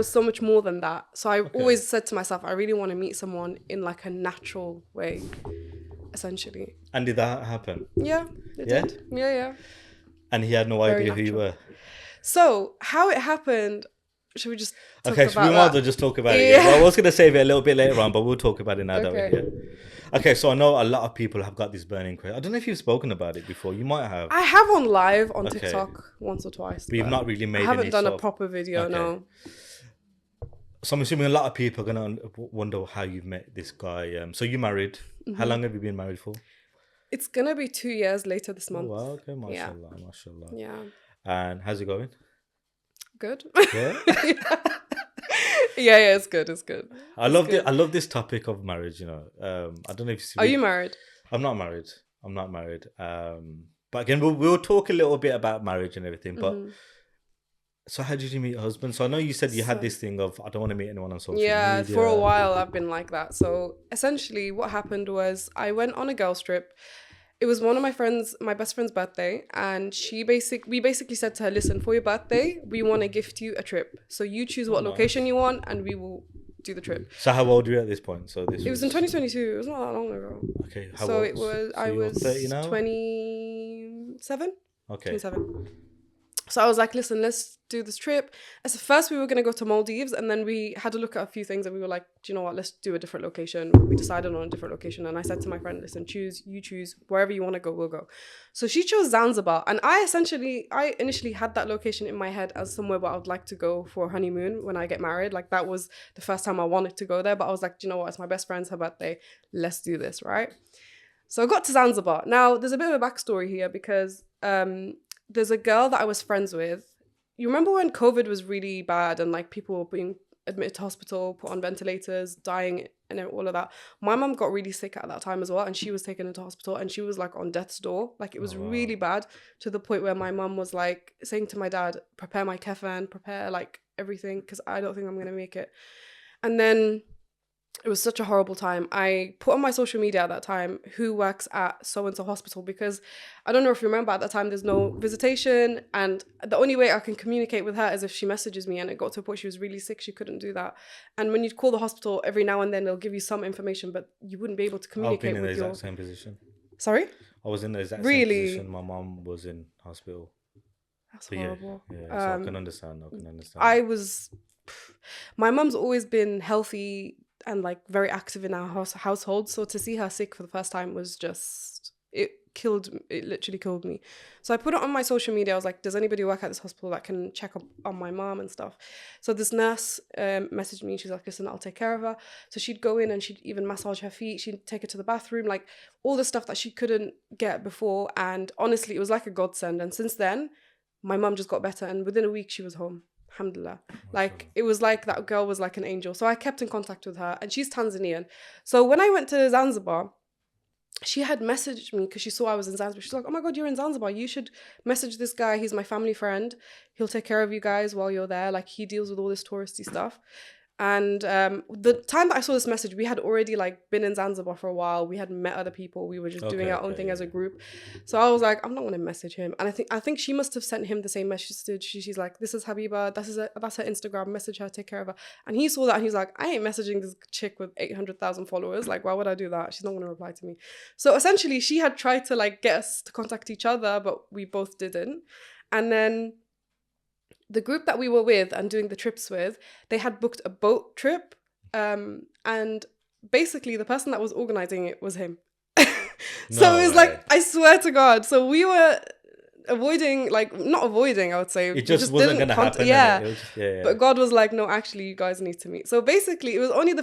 so much more than that. So I always said to myself, I really want to meet someone in like a natural way, essentially. And did that happen? Yeah, it did. Yeah. And he had no idea who you were. So how it happened, should we just talk about we might as well just talk about it. Yeah. Well, I was going to save it a little bit later on, but we'll talk about it now. Okay, so I know a lot of people have got this burning question. I don't know if you've spoken about it before. You might have. I have on live on TikTok once or twice. But you've not really made I haven't done a proper video, no. So I'm assuming a lot of people are going to wonder how you've met this guy. So you're married. Mm-hmm. How long have you been married for? It's going to be 2 years later this month. Oh, wow, okay, mashallah. Yeah. And how's it going? Good. Yeah? Yeah, it's good. I love this topic of marriage, you know. I don't know if you see... Are you married? I'm not married. But again, we'll talk a little bit about marriage and everything. But so how did you meet your husband? So I know you said you had this thing of, I don't want to meet anyone on social media. Yeah, for a while I've been like that. So essentially what happened was I went on a girls' trip. It was one of my best friend's birthday, and we basically said to her, listen, for your birthday, we want to gift you a trip. So you choose what location you want, and we will do the trip. So how old were you at this point? So it was in 2022. It was not that long ago. Okay. I was 30 now? 27. Okay. 27. So I was like, listen, let's do this trip. As first we were going to go to Maldives, and then we had to look at a few things, and we were like, do you know what, let's do a different location. We decided on a different location, and I said to my friend, listen, you choose wherever you want to go, we'll go. So she chose Zanzibar, and I initially had that location in my head as somewhere where I would like to go for a honeymoon when I get married. Like, that was the first time I wanted to go there, but I was like, do you know what, it's my best friend's, her birthday, let's do this, right? So I got to Zanzibar. Now there's a bit of a backstory here, because there's a girl that I was friends with. You remember when COVID was really bad and like people were being admitted to hospital, put on ventilators, dying and all of that? My mum got really sick at that time as well, and she was taken into hospital, and she was like on death's door. Like, it was really bad, to the point where my mum was like saying to my dad, prepare my keffan, prepare like everything, because I don't think I'm going to make it. And then it was such a horrible time. I put on my social media at that time who works at so-and-so hospital, because I don't know if you remember, at that time there's no visitation, and the only way I can communicate with her is if she messages me, and it got to a point she was really sick, she couldn't do that. And when you call the hospital, every now and then they'll give you some information, but you wouldn't be able to communicate with your... I've been in the exact same position. Sorry? I was in the exact same position. My mom was in hospital. That's horrible. Yeah, so I can understand. My mum's always been healthy and like very active in our household. So to see her sick for the first time was just, it literally killed me. So I put it on my social media. I was like, does anybody work at this hospital that can check up on my mom and stuff? So this nurse messaged me. She's like, listen, I'll take care of her. So she'd go in and she'd even massage her feet. She'd take her to the bathroom, like all the stuff that she couldn't get before. And honestly, it was like a godsend. And since then, my mom just got better. And within a week, she was home. Alhamdulillah. Like, it was like that girl was like an angel. So I kept in contact with her, and she's Tanzanian. So when I went to Zanzibar, she had messaged me because she saw I was in Zanzibar. She's like, oh my God, you're in Zanzibar. You should message this guy. He's my family friend. He'll take care of you guys while you're there. Like, he deals with all this touristy stuff. And the time that I saw this message, we had already like been in Zanzibar for a while. We had met other people. We were just doing our own thing as a group. So I was like, I'm not going to message him. And I think she must have sent him the same message. She's like, this is Habiba. That's her Instagram. Message her. Take care of her. And he saw that, and he's like, I ain't messaging this chick with 800,000 followers. Like, why would I do that? She's not going to reply to me. So essentially, she had tried to like get us to contact each other, but we both didn't. And then the group that we were with and doing the trips with, they had booked a boat trip. And basically the person that was organizing it was him. So it was like, I swear to God. So we were not avoiding, I would say. It just wasn't going to happen. Yeah. But God was like, no, actually, you guys need to meet. So basically, it was only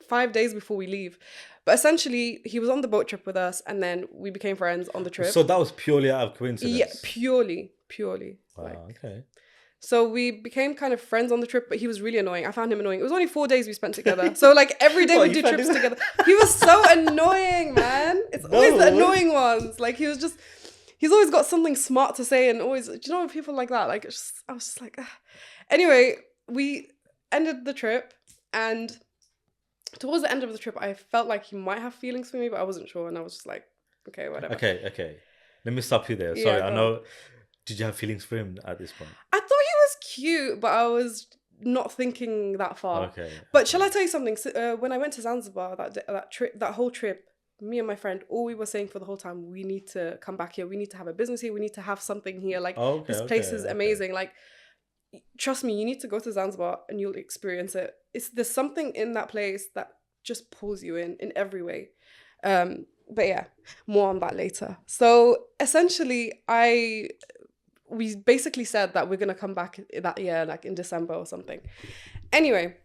5 days before we leave. But essentially, he was on the boat trip with us, and then we became friends on the trip. So that was purely out of coincidence? Yeah, purely. Wow, okay. So we became kind of friends on the trip, but he was really annoying. I found him annoying. It was only 4 days we spent together. So like every day we did trips together. He was so annoying, man. It's always the annoying ones. Like he he's always got something smart to say, and always, do you know people like that? Like, I was just like, ugh. Anyway, we ended the trip, and towards the end of the trip, I felt like he might have feelings for me, but I wasn't sure, and I was just like, okay, whatever. Okay. Let me stop you there. Yeah, Sorry, go I on. know. Did you have feelings for him at this point? I thought he was cute, but I was not thinking that far. Okay. But shall I tell you something? So, when I went to Zanzibar, that whole trip, me and my friend, all we were saying for the whole time, we need to come back here. We need to have a business here. We need to have something here. Like, this place is amazing. Like, trust me, you need to go to Zanzibar and you'll experience it. There's something in that place that just pulls you in every way. But yeah, more on that later. So essentially, we basically said that we're going to come back that year, like in December or something. Anyway,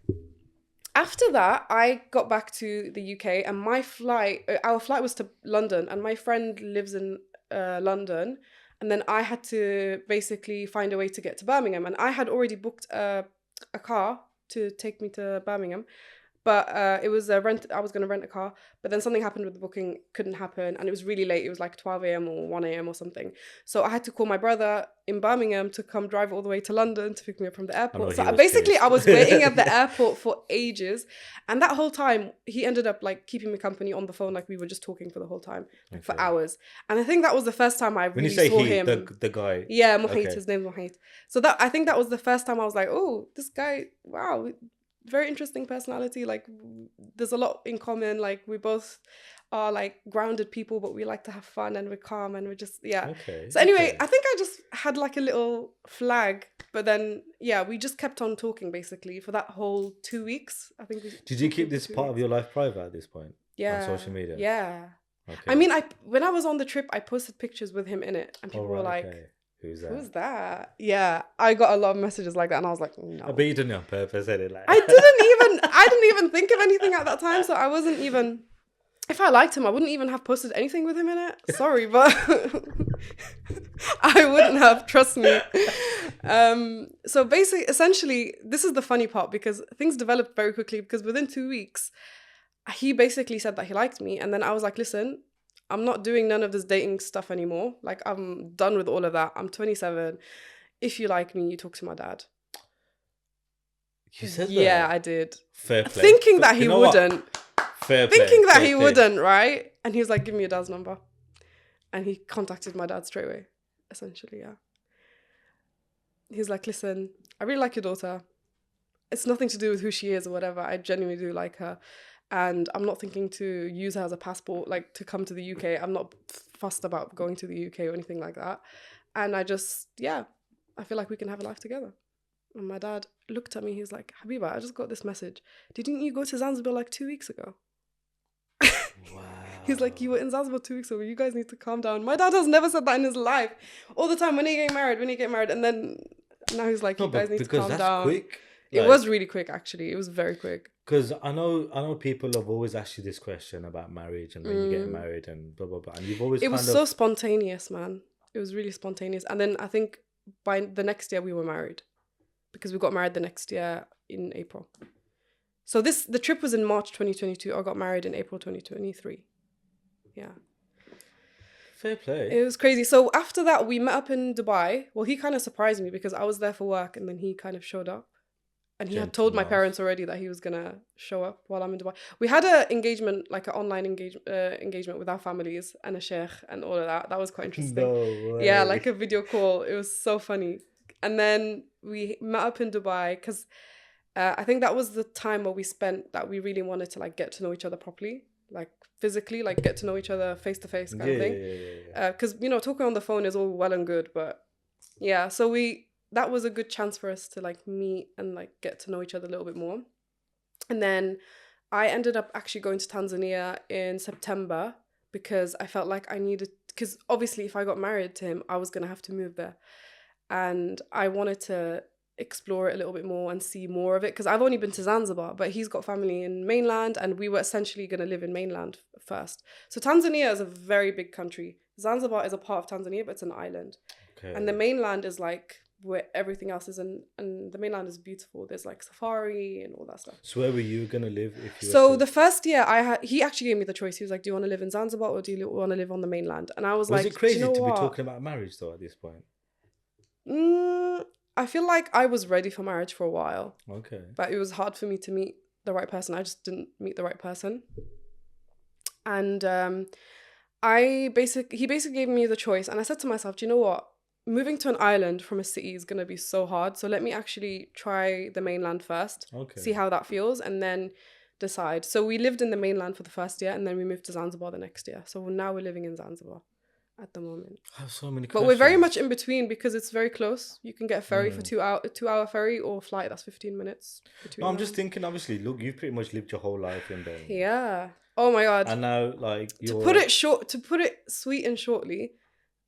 after that, I got back to the UK, and our flight was to London, and my friend lives in London. And then I had to basically find a way to get to Birmingham. And I had already booked a car to take me to Birmingham. But it was a rent. I was going to rent a car, but then something happened with the booking, couldn't happen. And it was really late. It was like 12 a.m. or 1 a.m. or something. So I had to call my brother in Birmingham to come drive all the way to London to pick me up from the airport. So basically I was waiting at the airport for ages. And that whole time he ended up like keeping me company on the phone. Like we were just talking for the whole time, like for hours. And I think that was the first time I really saw him. The guy. Yeah, Mohit, his name's Mohit. So I think that was the first time I was like, oh, this guy, wow. Very interesting personality. Like there's a lot in common. Like we both are like grounded people, but we like to have fun and we're calm and we're just So anyway, I think I just had like a little flag, but then we just kept on talking basically for that whole 2 weeks. I think. Did you keep this part of your life private at this point? Yeah. On social media. Yeah. Okay. I mean, when I was on the trip, I posted pictures with him in it, and people were like. Okay. Who's that? Yeah, I got a lot of messages like that, and I was like, no. I bet you didn't on purpose, did it? Like... I didn't even think of anything at that time, so I wasn't even. If I liked him, I wouldn't even have posted anything with him in it. Sorry, but I wouldn't have. Trust me. So basically, essentially, this is the funny part because things developed very quickly. Because within 2 weeks, he basically said that he liked me, and then I was like, listen. I'm not doing none of this dating stuff anymore. Like, I'm done with all of that. I'm 27. If you like me, you talk to my dad. You said that? Yeah, I did. Fair play. Thinking that he wouldn't. Fair play. Thinking that he wouldn't, right? And he was like, give me your dad's number. And he contacted my dad straight away, essentially, yeah. He's like, listen, I really like your daughter. It's nothing to do with who she is or whatever. I genuinely do like her. And I'm not thinking to use her as a passport, like to come to the UK. I'm not fussed about going to the UK or anything like that. And I just, I feel like we can have a life together. And my dad looked at me. He's like, Habiba, I just got this message. Didn't you go to Zanzibar like 2 weeks ago? Wow. He's like, you were in Zanzibar 2 weeks ago. You guys need to calm down. My dad has never said that in his life. All the time, when you get married. And then now he's like, you guys need to calm down. Quick. It was really quick, actually. It was very quick. Because I know people have always asked you this question about marriage and when you get married and blah, blah, blah. And you've always It was so spontaneous, man. It was really spontaneous. And then I think by the next year we were married. Because we got married the next year in April. So the trip was in March 2022. I got married in April 2023. Yeah. Fair play. It was crazy. So after that, we met up in Dubai. Well, he kind of surprised me because I was there for work and then he kind of showed up. And he had told my parents already that he was going to show up while I'm in Dubai. We had an engagement, like an online engagement with our families and a sheikh and all of that. That was quite interesting. No way. Yeah, like a video call. It was so funny. And then we met up in Dubai because I think that was the time where we really wanted to like get to know each other properly. Like physically, like get to know each other face to face kind of thing. Because, talking on the phone is all well and good. But yeah, so that was a good chance for us to like meet and like get to know each other a little bit more. And then I ended up actually going to Tanzania in September because I felt like because obviously if I got married to him, I was going to have to move there. And I wanted to explore it a little bit more and see more of it because I've only been to Zanzibar, but he's got family in mainland and we were essentially going to live in mainland first. So Tanzania is a very big country. Zanzibar is a part of Tanzania, but it's an island. Okay. And the mainland is like where everything else is, and the mainland is beautiful. There's like safari and all that stuff. So where were you gonna live if you were So to... the first year he actually gave me the choice. He was like, "Do you want to live in Zanzibar or do you want to live on the mainland?" And I was like, it crazy "Do you know to what? be talking about marriage though at this point? I feel like I was ready for marriage for a while, Okay. but it was hard for me to meet the right person. I just didn't meet the right person. And he basically gave me the choice, and I said to myself, "Do you know what? Moving to an island from a city is gonna be so hard. So let me actually try the mainland first, Okay. see how that feels, and then decide." So we lived in the mainland for the first year, and then we moved to Zanzibar the next year. So now we're living in Zanzibar at the moment. I have so many But questions. we're very much in between because it's very close. You can get a ferry for Mm. 2 hour ferry or flight that's 15 minutes. No, I'm just thinking. Obviously, look, you've pretty much lived your whole life in there. Yeah. Oh my god. And now, like, To you're... put it sweet and shortly,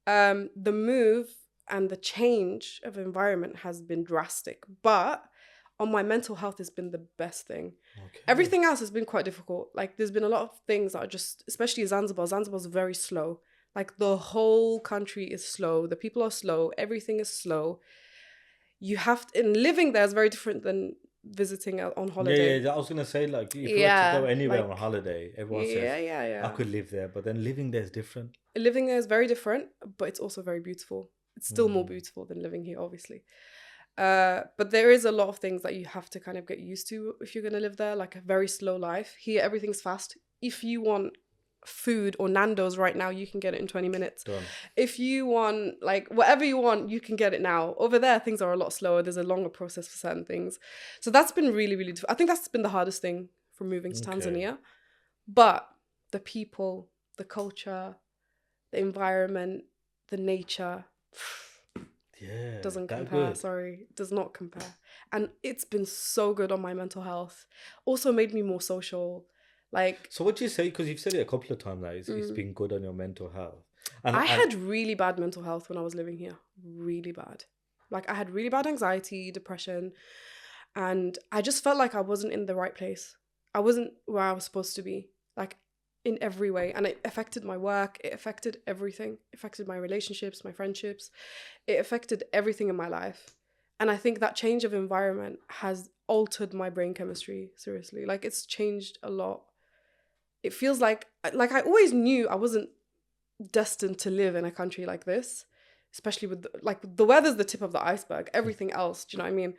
the move and the change of environment has been drastic, but on my mental health has been the best thing. Okay. Everything else has been quite difficult. Like there's been a lot of things that are just, especially Zanzibar. Zanzibar's very slow. Like the whole country is slow. The people are slow. Everything is slow. You have to, and living there is very different than visiting on holiday. Yeah. I was gonna say, like, if you were to Yeah, go anywhere on like holiday, everyone says, yeah. I could live there, but then living there is different. Living there is very different, but it's also very beautiful. It's still more beautiful than living here, obviously. But there is a lot of things that you have to kind of get used to if you're gonna live there, like a very slow life. Here, everything's fast. If you want food or Nando's right now, you can get it in 20 minutes. Done. If you want like whatever you want, you can get it now. Over there, things are a lot slower. There's a longer process for certain things. So that's been really, really difficult. I think that's been the hardest thing for moving to Tanzania. But the people, the culture, the environment, the nature, Yeah, doesn't that compare. good. Sorry, does not compare. And it's been so good on my mental health. Also made me more social. Like, So what do you say? Because you've said it a couple of times now. It's been good on your mental health. And I had really bad mental health when I was living here. Really bad. Like I had really bad anxiety, depression, and I just felt like I wasn't in the right place. I wasn't where I was supposed to be. Like in every way. And it affected my work. It affected everything. It affected my relationships, my friendships. It affected everything in my life. And I think that change of environment has altered my brain chemistry, seriously. Like it's changed a lot. It feels like I always knew I wasn't destined to live in a country like this, especially with the weather's the tip of the iceberg. Everything else, do you know what I mean?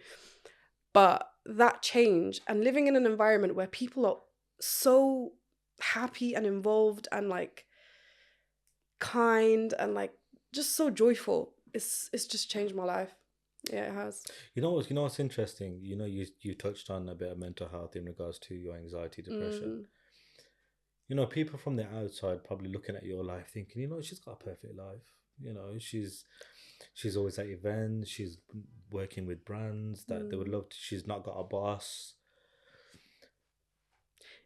But that change and living in an environment where people are so happy and involved and like kind and like just so joyful, it's just changed my life. Yeah, it has. you know what's interesting? You touched on a bit of mental health in regards to your anxiety, depression. People from the outside probably looking at your life thinking, she's got a perfect life. She's always at events. She's working with brands that they would love to. She's not got a boss.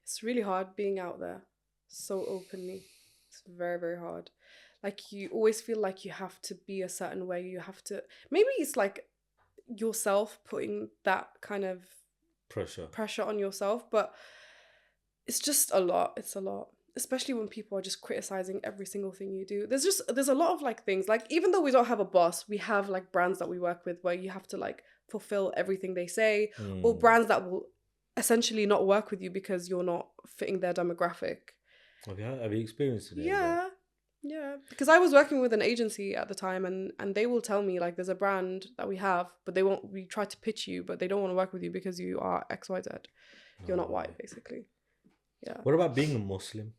It's really hard being out there so openly. It's very, very hard. Like you always feel like you have to be a certain way. You have to, maybe it's like yourself putting that kind of pressure on yourself, but it's just a lot. It's a lot, especially when people are just criticizing every single thing you do. There's a lot of like things, like even though we don't have a boss, we have like brands that we work with where you have to like fulfill everything they say, or brands that will essentially not work with you because you're not fitting their demographic. Have you experienced it? Yeah, because I was working with an agency at the time, and they will tell me like there's a brand that we have, but we try to pitch you, but they don't want to work with you because you are XYZ. You're not white, basically. Yeah. What about being a Muslim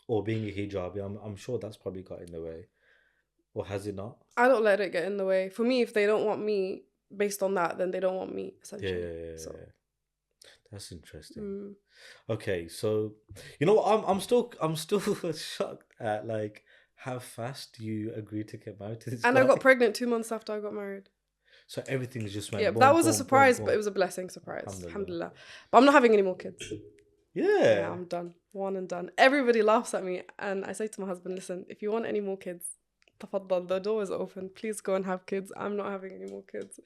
or being a hijabi? I'm sure that's probably got in the way, or has it not? I don't let it get in the way. For me, if they don't want me based on that, then they don't want me, essentially. Yeah. So. That's interesting. Okay, so what? I'm still shocked at like how fast you agreed to get married to this and guy. I got pregnant 2 months after I got married. So everything's just went. Yeah, boom, that was boom, a surprise, boom, boom. but it was a blessing surprise. Alhamdulillah. Alhamdulillah. But I'm not having any more kids. Yeah, I'm done. One and done. Everybody laughs at me, and I say to my husband, listen, if you want any more kids, tafaddal, the door is open. Please go and have kids. I'm not having any more kids.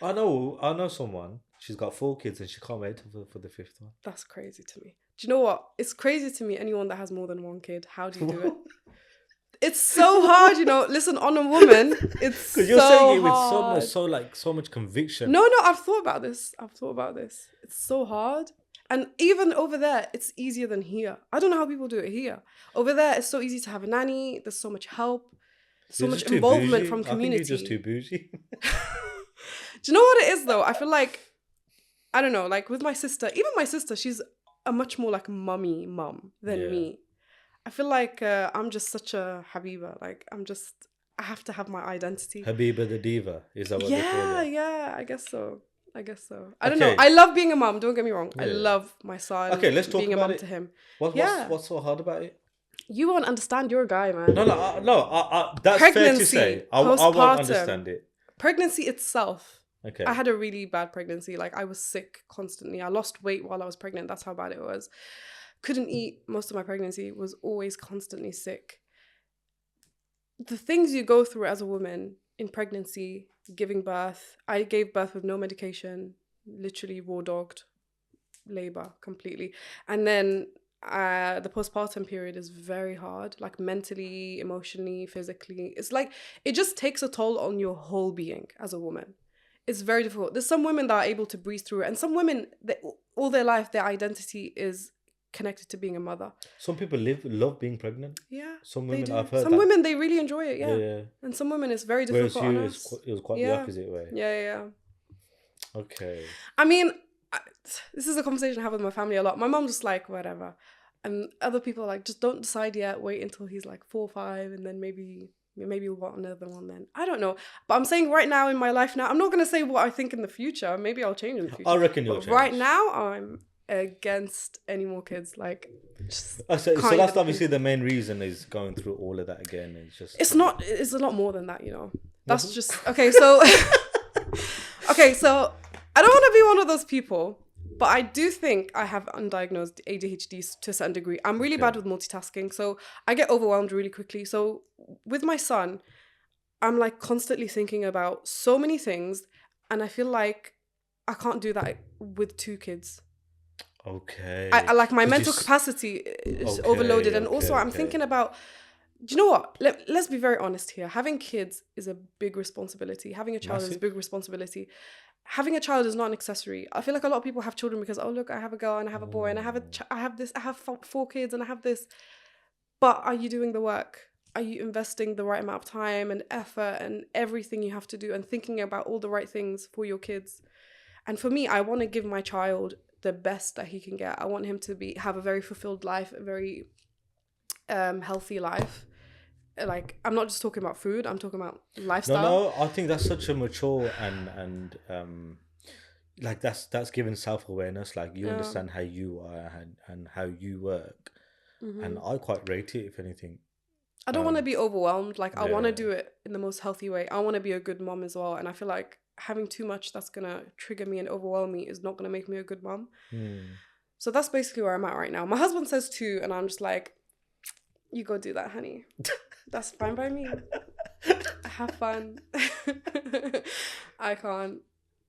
I know someone. She's got 4 kids and she can't wait for the 5th one. That's crazy to me. Do you know what? It's crazy to me, anyone that has more than one kid. How do you do it? It's so hard, you know. Listen, on a woman, it's Because you're so saying it with hard. so much conviction. No, I've thought about this. It's so hard. And even over there, it's easier than here. I don't know how people do it here. Over there, it's so easy to have a nanny. There's so much help, so You're much just too involvement bougie. from I think community. you're just too bougie. Do you know what it is though? I feel like, I don't know, like with my sister, even my sister, she's a much more like mummy mum than Yeah. me. I feel like I'm just such a Habiba. Like I have to have my identity. Habiba the diva, is that what they call it? Yeah, I guess so. I don't know. Okay. I love being a mom. Don't get me wrong. I Yeah. love my son. Okay, let's talk being about a mom it. to him. What's so hard about it? You won't understand. You're a guy, man. No. That's Pregnancy, fair to say. I won't postpartum. understand it. Pregnancy itself. Okay. I had a really bad pregnancy. Like I was sick constantly. I lost weight while I was pregnant. That's how bad it was. Couldn't eat most of my pregnancy. Was always constantly sick. The things you go through as a woman in pregnancy, giving birth. I gave birth with no medication, literally raw dogged labor completely. And then the postpartum period is very hard, like mentally, emotionally, physically. It's like, it just takes a toll on your whole being as a woman. It's very difficult. There's some women that are able to breeze through it. And some women, all their life, their identity is connected to being a mother. Some people love being pregnant. Yeah. Some they women, do. I've heard some that. women, they really enjoy it. Yeah. Yeah. And some women, it's very Whereas difficult. you, on us. it was quite the Yeah. opposite way. Yeah. Okay. I mean, this is a conversation I have with my family a lot. My mom's just like, whatever. And other people are like, just don't decide yet. Wait until he's like 4 or 5 and then maybe we'll want another one then. I don't know. But I'm saying right now in my life now, I'm not going to say what I think in the future. Maybe I'll change in the future. I reckon you'll change. Right now, I'm against any more kids. Like, just So can't that's even obviously the main reason is going through all of that again. It's not, it's a lot more than that, you know. That's just, okay, so I don't want to be one of those people, but I do think I have undiagnosed ADHD to a certain degree. I'm really bad with multitasking, so I get overwhelmed really quickly. So with my son, I'm like constantly thinking about so many things, and I feel like I can't do that with 2 kids. Okay. I like my mental capacity is overloaded, and also I'm thinking about, do you know what? Let's be very honest here. Having kids is a big responsibility. Having a child is a big responsibility. Having a child is not an accessory. I feel like a lot of people have children because, oh look, I have a girl and I have a boy and I have 4 kids and I have this. But are you doing the work? Are you investing the right amount of time and effort and everything you have to do and thinking about all the right things for your kids? And for me, I want to give my child the best that he can get. I want him to have a very fulfilled life, a very healthy life. Like, I'm not just talking about food, I'm talking about lifestyle. No, I think that's such a mature and like that's given self-awareness. Like, you understand how you are and how you work. Mm-hmm. And I quite rate it, if anything. I don't want to be overwhelmed. Like, I want to do it in the most healthy way. I want to be a good mom as well. And I feel like having too much that's going to trigger me and overwhelm me is not going to make me a good mom. So that's basically where I'm at right now. My husband says 2, and I'm just like, you go do that, honey. That's fine by me. Have fun. I can't.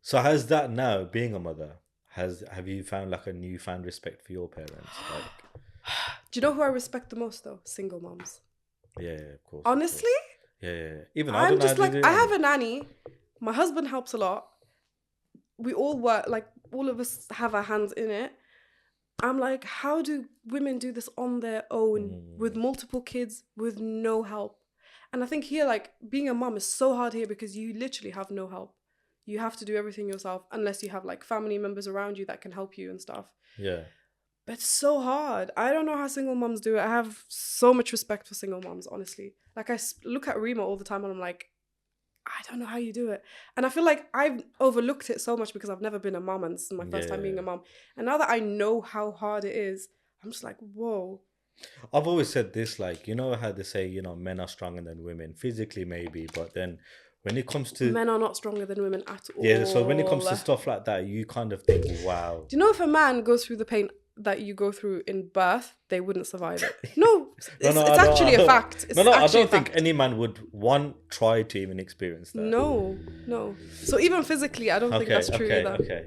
So how's that now, being a mother? Have you found like a newfound respect for your parents? Like, do you know who I respect the most though? Single moms. Yeah, of course. Honestly? Of course. Yeah. Even I'm just like, I have a nanny. My husband helps a lot. We all work, like all of us have our hands in it. I'm like, how do women do this on their own with multiple kids with no help? And I think here, like, being a mom is so hard here because you literally have no help. You have to do everything yourself unless you have like family members around you that can help you and stuff. Yeah. But it's so hard. I don't know how single moms do it. I have so much respect for single moms, honestly. Like, I look at Rima all the time and I'm like, I don't know how you do it. And I feel like I've overlooked it so much because I've never been a mom and this is my first time being a mom. And now that I know how hard it is, I'm just like, whoa. I've always said this, like, you know how they say, you know, men are stronger than women. Physically, maybe, but then when it comes to... Men are not stronger than women at all. Yeah, so when it comes to stuff like that, you kind of think, wow. Do you know if a man goes through the pain that you go through in birth, they wouldn't survive it? No, it's actually a fact. I don't think any man would, try to even experience that. No. So even physically, I don't think that's true either. Okay.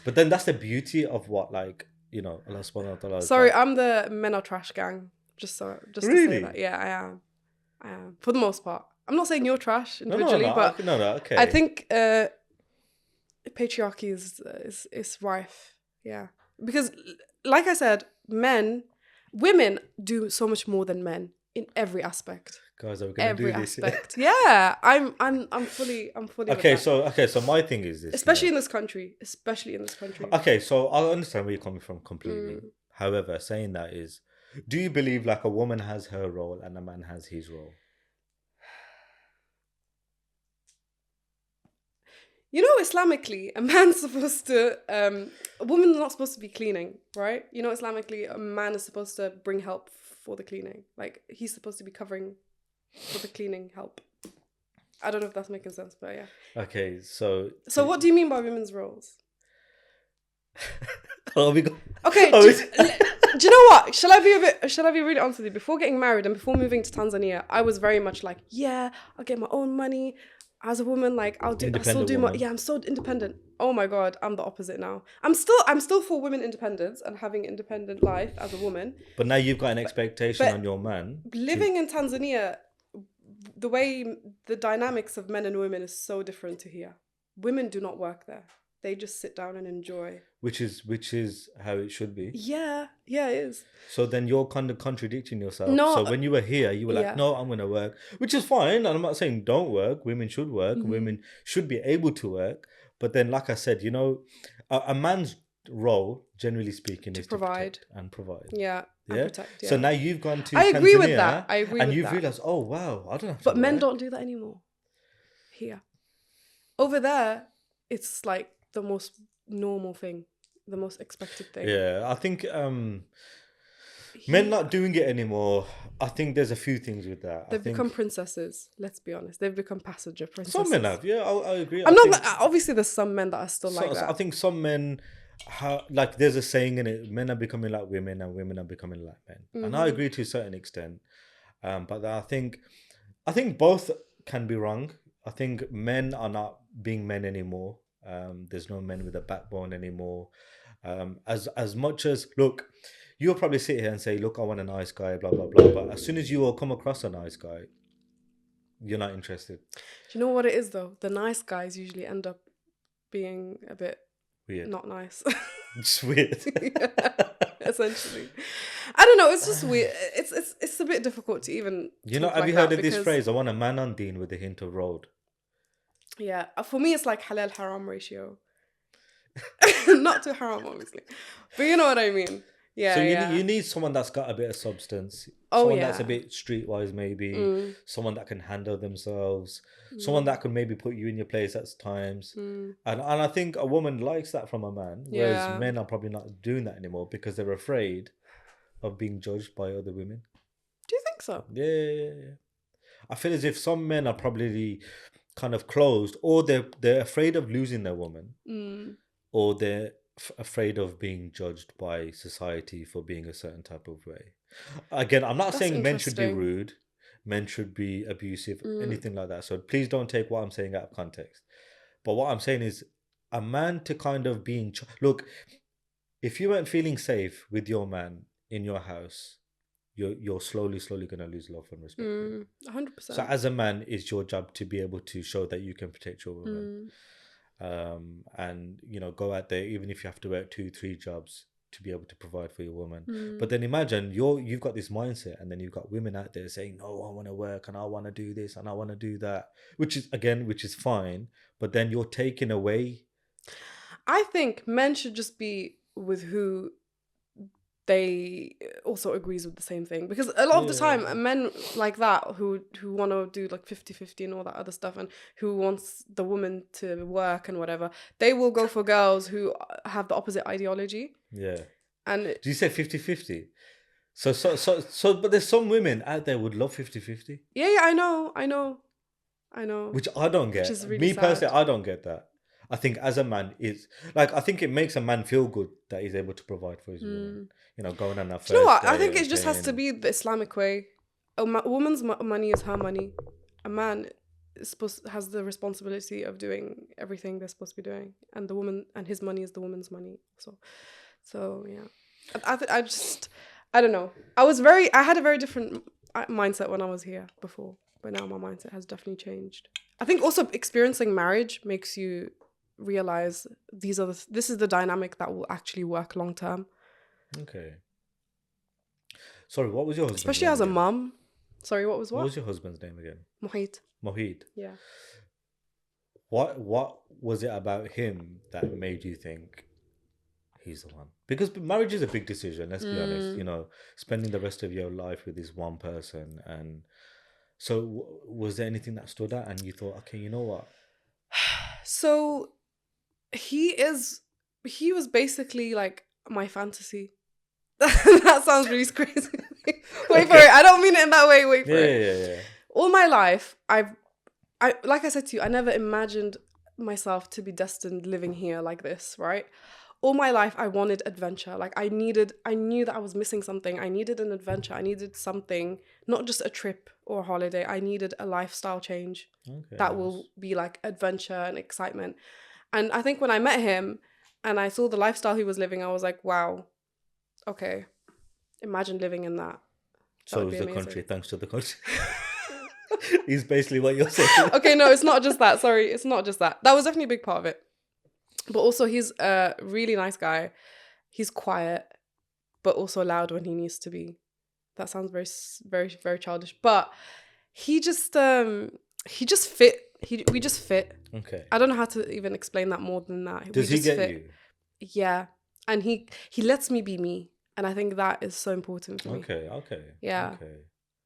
But then that's the beauty of what, like, you know, Allah subhanahu wa ta'ala. Sorry, I'm the men are trash gang. Just really? to say that. Yeah, I am. For the most part. I'm not saying you're trash No, individually, but okay. I think patriarchy is rife. Yeah. Because like I said, women do so much more than men in every aspect. Guys, are we gonna do this? Aspect. Yeah. I'm fully Okay, with that. so my thing is this. Especially in this country. Okay, so I understand where you're coming from completely. Mm. However, saying that is, do you believe like a woman has her role and a man has his role? You know, Islamically, a man's supposed to, a woman's not supposed to be cleaning, right? You know, Islamically, a man is supposed to bring help for the cleaning. Like, he's supposed to be covering for the cleaning help. I don't know if that's making sense, but yeah. Okay, so... So what do you mean by women's roles? Okay, do you know what? Shall I be really honest with you? Before getting married and before moving to Tanzania, I was very much like, yeah, I'll get my own money. As a woman, like I still do my, yeah, I'm so independent. Oh my God, I'm the opposite now. I'm still for women independence and having independent life as a woman. But now you've got an expectation on your man. Living in Tanzania, the way the dynamics of men and women is so different to here. Women do not work there. They just sit down and enjoy. Which is how it should be. Yeah, it is. So then you're kind of contradicting yourself. No, so when you were here, you were like, no, I'm going to work. Which is fine. And I'm not saying don't work. Women should work. Mm-hmm. Women should be able to work. But then, like I said, you know, a man's role, generally speaking, is provide. To protect and provide. Yeah. And protect, yeah. So now you've gone to I agree Tanzania, with that. And you've realised, oh, wow, I don't have to But work. men don't do that anymore. Here. Over there, it's like the most normal thing, the most expected thing. Yeah, I think men not doing it anymore. I think there's a few things with that. They've become princesses. Let's be honest, they've become passenger princesses. Some men have, yeah, I agree. Obviously, there's some men that are still like that. I think some men, like there's a saying in it: men are becoming like women, and women are becoming like men. Mm-hmm. And I agree to a certain extent, but I think both can be wrong. I think men are not being men anymore. There's no men with a backbone anymore. As much as, look, you'll probably sit here and say, look, I want a nice guy, blah, blah, blah. But as soon as you will come across a nice guy, you're not interested. Do you know what it is, though? The nice guys usually end up being a bit weird. Not nice. It's weird. Yeah, essentially. I don't know. It's just weird. It's a bit difficult to even. You know, have you heard of this phrase? I want a man on Dean with a hint of road. Yeah, for me, it's like halal haram ratio. Not too haram, obviously, but you know what I mean. Yeah. So you need someone that's got a bit of substance. Someone that's a bit streetwise, maybe. Someone that can handle themselves. Someone that can maybe put you in your place at times. And I think a woman likes that from a man, whereas men are probably not doing that anymore because they're afraid of being judged by other women. Do you think so? Yeah. I feel as if some men are probably kind of closed, or they're afraid of losing their woman, or they're afraid of being judged by society for being a certain type of way. Again, I'm not saying men should be rude, men should be abusive, anything like that. So please don't take what I'm saying out of context. But what I'm saying is, a man to kind of be look, if you weren't feeling safe with your man in your house, you're slowly going to lose love and respect. 100%. So as a man, it's your job to be able to show that you can protect your woman. And, you know, go out there, even if you have to work 2-3 jobs to be able to provide for your woman. But then imagine you've got this mindset, and then you've got women out there saying, no, I want to work and I want to do this and I want to do that, which is fine. But then you're taking away. I think men should just be with who they also agrees with the same thing, because a lot of the time men like that who want to do like 50-50 and all that other stuff, and who wants the woman to work and whatever, they will go for girls who have the opposite ideology. And do you say 50-50? So but there's some women out there would love 50-50. Yeah, I know which I don't get. Which is really sad. Personally, I don't get that. I think as a man is like, I think it makes a man feel good that he's able to provide for his woman. You know, going on that first. You know what? I think it just has to be the Islamic way. A woman's money is her money. A man is has the responsibility of doing everything they're supposed to be doing, and the woman and his money is the woman's money. So yeah. I don't know. I had a very different mindset when I was here before, but now my mindset has definitely changed. I think also experiencing marriage makes you realize this is the dynamic that will actually work long term. Okay. Sorry, what was your husband's Especially name as a again? mum. Sorry, what What was your husband's name again? Mohit. Mohit. Yeah. What was it about him that made you think he's the one? Because marriage is a big decision, let's be honest. You know, spending the rest of your life with this one person. And so was there anything that stood out and you thought, okay, you know what? So he was basically like my fantasy. That sounds really crazy. Wait for it. I don't mean it in that way. Wait for it. Yeah. All my life, I like I said to you, I never imagined myself to be destined living here like this, right? All my life, I wanted adventure. Like I knew that I was missing something. I needed an adventure. I needed something, not just a trip or a holiday. I needed a lifestyle change that will be like adventure and excitement. And I think when I met him and I saw the lifestyle he was living, I was like, wow, okay, imagine living in that. So is the country, thanks to the country. Is basically what you're saying. Okay, no, it's not just that. Sorry, it's not just that. That was definitely a big part of it. But also, he's a really nice guy. He's quiet, but also loud when he needs to be. That sounds very, very, very childish. But he just fit. We just fit. Okay. I don't know how to even explain that more than that. Does he get you? Yeah, and he lets me be me, and I think that is so important for me. Okay. Yeah. Okay.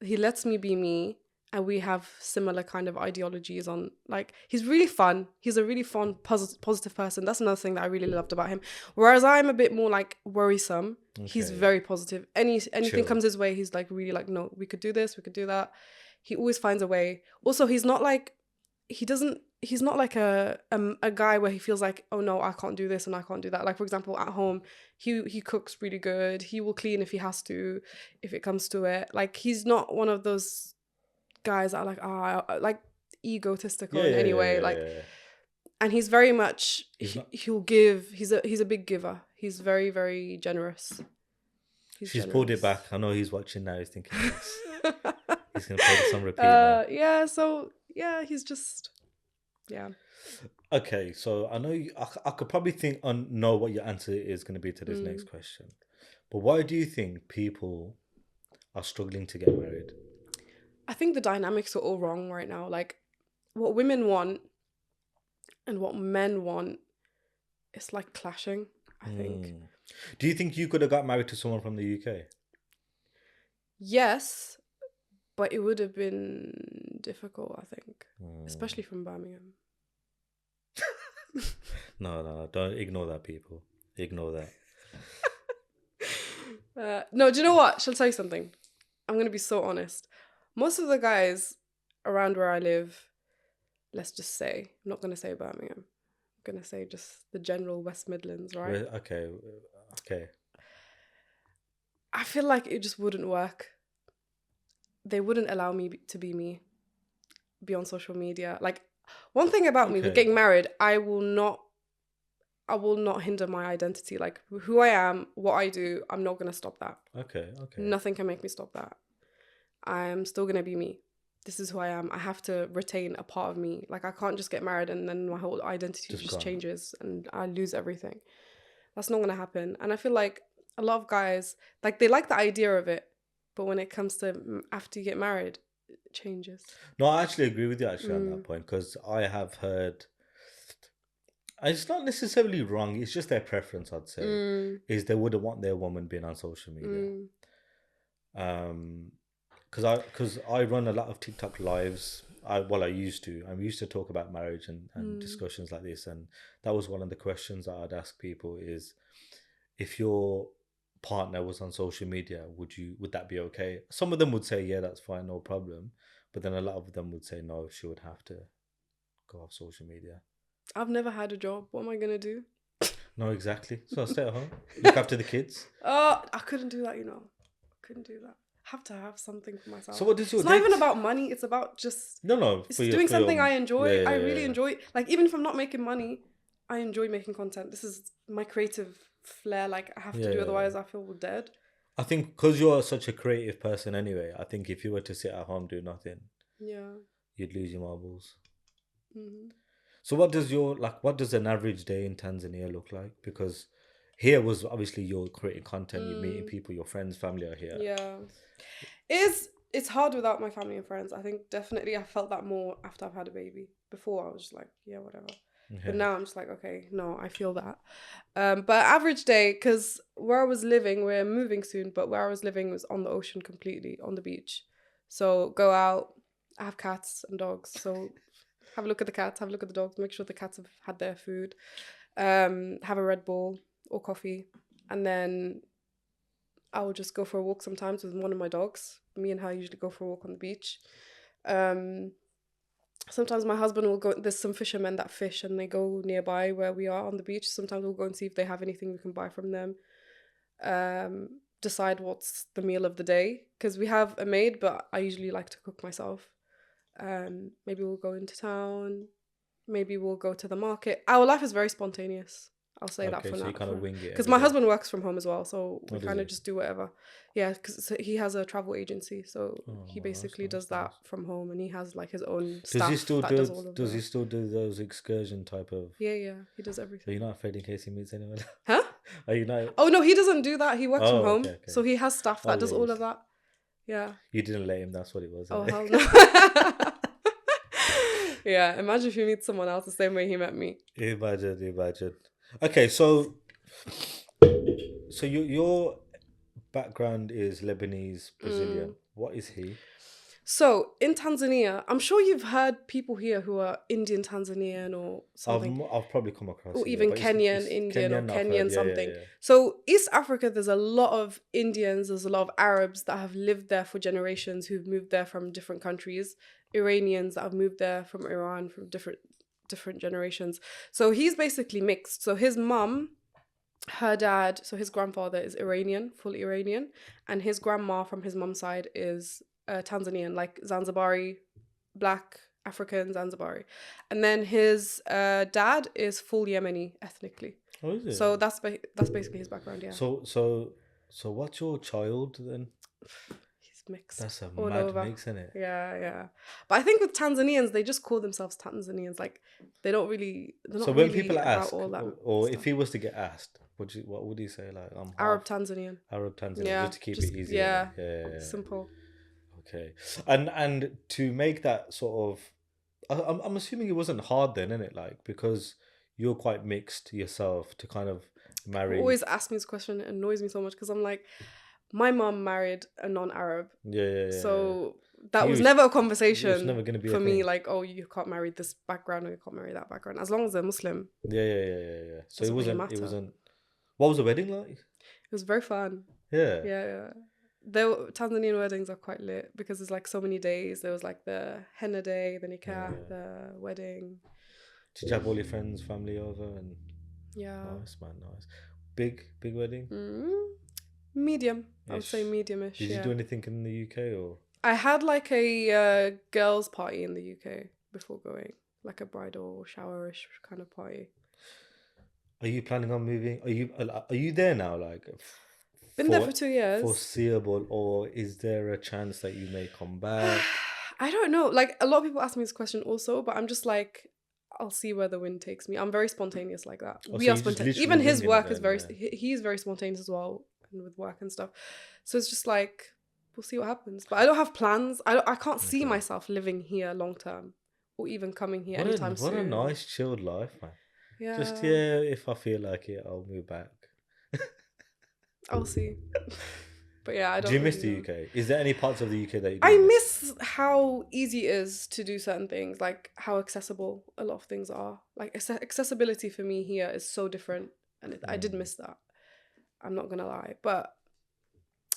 He lets me be me, and we have similar kind of ideologies on, like, he's really fun. He's a really fun, positive person. That's another thing that I really loved about him. Whereas I'm a bit more like worrisome. Okay. He's very positive. Anything comes his way, he's like really like, no, we could do this, we could do that. He always finds a way. Also, he's not like a guy where he feels like, oh no, I can't do this and I can't do that. Like, for example, at home, he cooks really good. He will clean if he has to, if it comes to it. Like, he's not one of those guys that are like egotistical in any way. And he's very much, he'll give. He's a big giver. He's very, very generous. She's pulled it back. I know he's watching now. He's thinking he's gonna play this on repeat now. Yeah. So yeah, he's just. Yeah. Okay, so I know I could probably know what your answer is going to be to this next question. But why do you think people are struggling to get married? I think the dynamics are all wrong right now. Like, what women want and what men want, it's like clashing, I think. Do you think you could have got married to someone from the UK? Yes, but it would have been difficult, I think. Especially from Birmingham. No, don't ignore that, people. Ignore that. No, do you know what? Shall I tell you something? I'm going to be so honest. Most of the guys around where I live, let's just say, I'm not going to say Birmingham. I'm going to say just the general West Midlands, right? Okay. I feel like it just wouldn't work. They wouldn't allow me to be me, be on social media. Like, one thing about me with getting married, I will not hinder my identity. Like, who I am, what I do, I'm not going to stop that. Okay. Nothing can make me stop that. I'm still going to be me. This is who I am. I have to retain a part of me. Like, I can't just get married and then my whole identity just changes and I lose everything. That's not going to happen. And I feel like a lot of guys, like, they like the idea of it, but when it comes to after you get married, it changes. No, I actually agree with you on that point, because I have heard, and it's not necessarily wrong, it's just their preference, I'd say, is they wouldn't want their woman being on social media. Because I run a lot of TikTok lives. I used to talk about marriage and discussions like this, and that was one of the questions that I'd ask people is, if your partner was on social media, would that be okay? Some of them would say, yeah, that's fine, no problem, but then a lot of them would say no, she would have to go off social media. I've never had a job. What am I gonna do? No, exactly. So I'll stay at home, look after the kids. I couldn't do that, I couldn't do that. Have to have something for myself. So what does your It's not even about money, it's about just it's doing something I enjoy. I really enjoy, like, even if I'm not making money, I enjoy making content. This is my creative flair. Like, I have to do, otherwise I feel dead. I think because you're such a creative person anyway, I think if you were to sit at home do nothing, Yeah. you'd lose your marbles. Hmm. So what does an average day in Tanzania look like? Because here was obviously you're creating content, you're meeting people, your friends, family are here. Yeah. It's hard without my family and friends. I think definitely I felt that more after I've had a baby. Before I was just like, yeah, whatever. But Yeah. now I'm just like, okay, no, I feel that. But average day, because where I was living, we're moving soon, but where I was living was on the ocean completely, on the beach. So go out, I have cats and dogs. So have a look at the cats, have a look at the dogs, make sure the cats have had their food, have a Red Bull or coffee. And then I will just go for a walk sometimes with one of my dogs. Me and her usually go for a walk on the beach. Um, Sometimes my husband will go. There's some fishermen that fish, and they go nearby where we are on the beach. Sometimes we'll go and see if they have anything we can buy from them. Decide what's the meal of the day because we have a maid, but I usually like to cook myself. Maybe we'll go into town. Maybe we'll go to the market. Our life is very spontaneous. I'll say that Okay, for so now. you kind of wing it Because every my day. husband works from home as well, so we Oh, does kind he? of just do whatever. Yeah, because he has a travel agency, so he Oh, basically nice, does that nice. from home, and he has like his own Does he staff still that do? does all of Does he the. still do those excursion type of? Yeah, he does So everything. you're not afraid in case he meets anyone? Huh? Are you not? Oh no, he doesn't do that. He works from Oh, home, okay, okay. so he has staff Oh that yeah, does all of that. Yeah. you didn't let him. That's what it was. Oh Innit? hell no. Yeah, imagine if you meet someone else the same way he met me. Imagine. Okay, so your background is Lebanese Brazilian. What is he? So in Tanzania, I'm sure you've heard people here who are Indian Tanzanian or something, I've probably come across or it, yeah, even but Kenyan it's Indian or Kenyan. I've heard, Kenyan yeah, something. yeah. So East Africa, there's a lot of Indians, there's a lot of Arabs that have lived there for generations who've moved there from different countries, Iranians that have moved there from Iran from different generations. So he's basically mixed. So his mum, her dad, so his grandfather is Iranian, full Iranian, and his grandma from his mum's side is Tanzanian, like Zanzibari, black African Zanzibari, and then his dad is full Yemeni ethnically. Oh, is it? So that's basically his background. Yeah, So what's your child then? he's mixed. That's a all mad over. mix, isn't it? Yeah. But I think with Tanzanians, they just call themselves Tanzanians. Like they're not really. They're not So when really people about ask, all that or stuff. if he was to get asked, what would he say? Like, I'm Arab half Tanzanian. Arab Tanzanian, Yeah, just to keep just- it easy. yeah, Yeah. simple. Okay, and to make that sort of, I'm assuming it wasn't hard then, innit? Like because you're quite mixed yourself to kind of marry. Always ask me this question. It annoys me so much because I'm like, my mum married a non-Arab, Yeah. so that You was was- never a It's conversation never gonna be a for me. thing. Like, oh, you can't marry this background or you can't marry that background. As long as they're Muslim, Yeah. So Doesn't really It matter. wasn't. What was the wedding like? it was very fun. Yeah. Yeah. Tanzanian weddings are quite lit because there's like so many days. There was like the henna day, the nikah, Yeah. the wedding. Did you have all your friends, family over? And Yeah. nice, man, nice. Big wedding. Medium. I would Ish. say medium-ish. Did you yeah. do anything in the UK or? I had like a girls' party in the UK before going, like a bridal showerish kind of party. Are you planning on moving? Are you there now? Like, Been there for 2 years. foreseeable, or is there a chance that you may come back? I don't know. Like a lot of people ask me this question also, but I'm just like, I'll see where the wind takes me. I'm very spontaneous like that. Oh, We so are you just spontaneous. literally Even his winging it work is then, very. He's very spontaneous as well, and with work and stuff. So it's just like we'll see what happens. But I don't have plans. I can't see Okay. myself living here long term, or even coming here What anytime a soon. nice chilled life, man. Yeah. Just if I feel like it, I'll move back. I'll see. But yeah, I don't. Do you miss really the know. UK? Is there any parts of the UK that you do I miss how easy it is to do certain things, like how accessible a lot of things are. Like accessibility for me here is so different, and I did miss that. I'm not gonna lie, but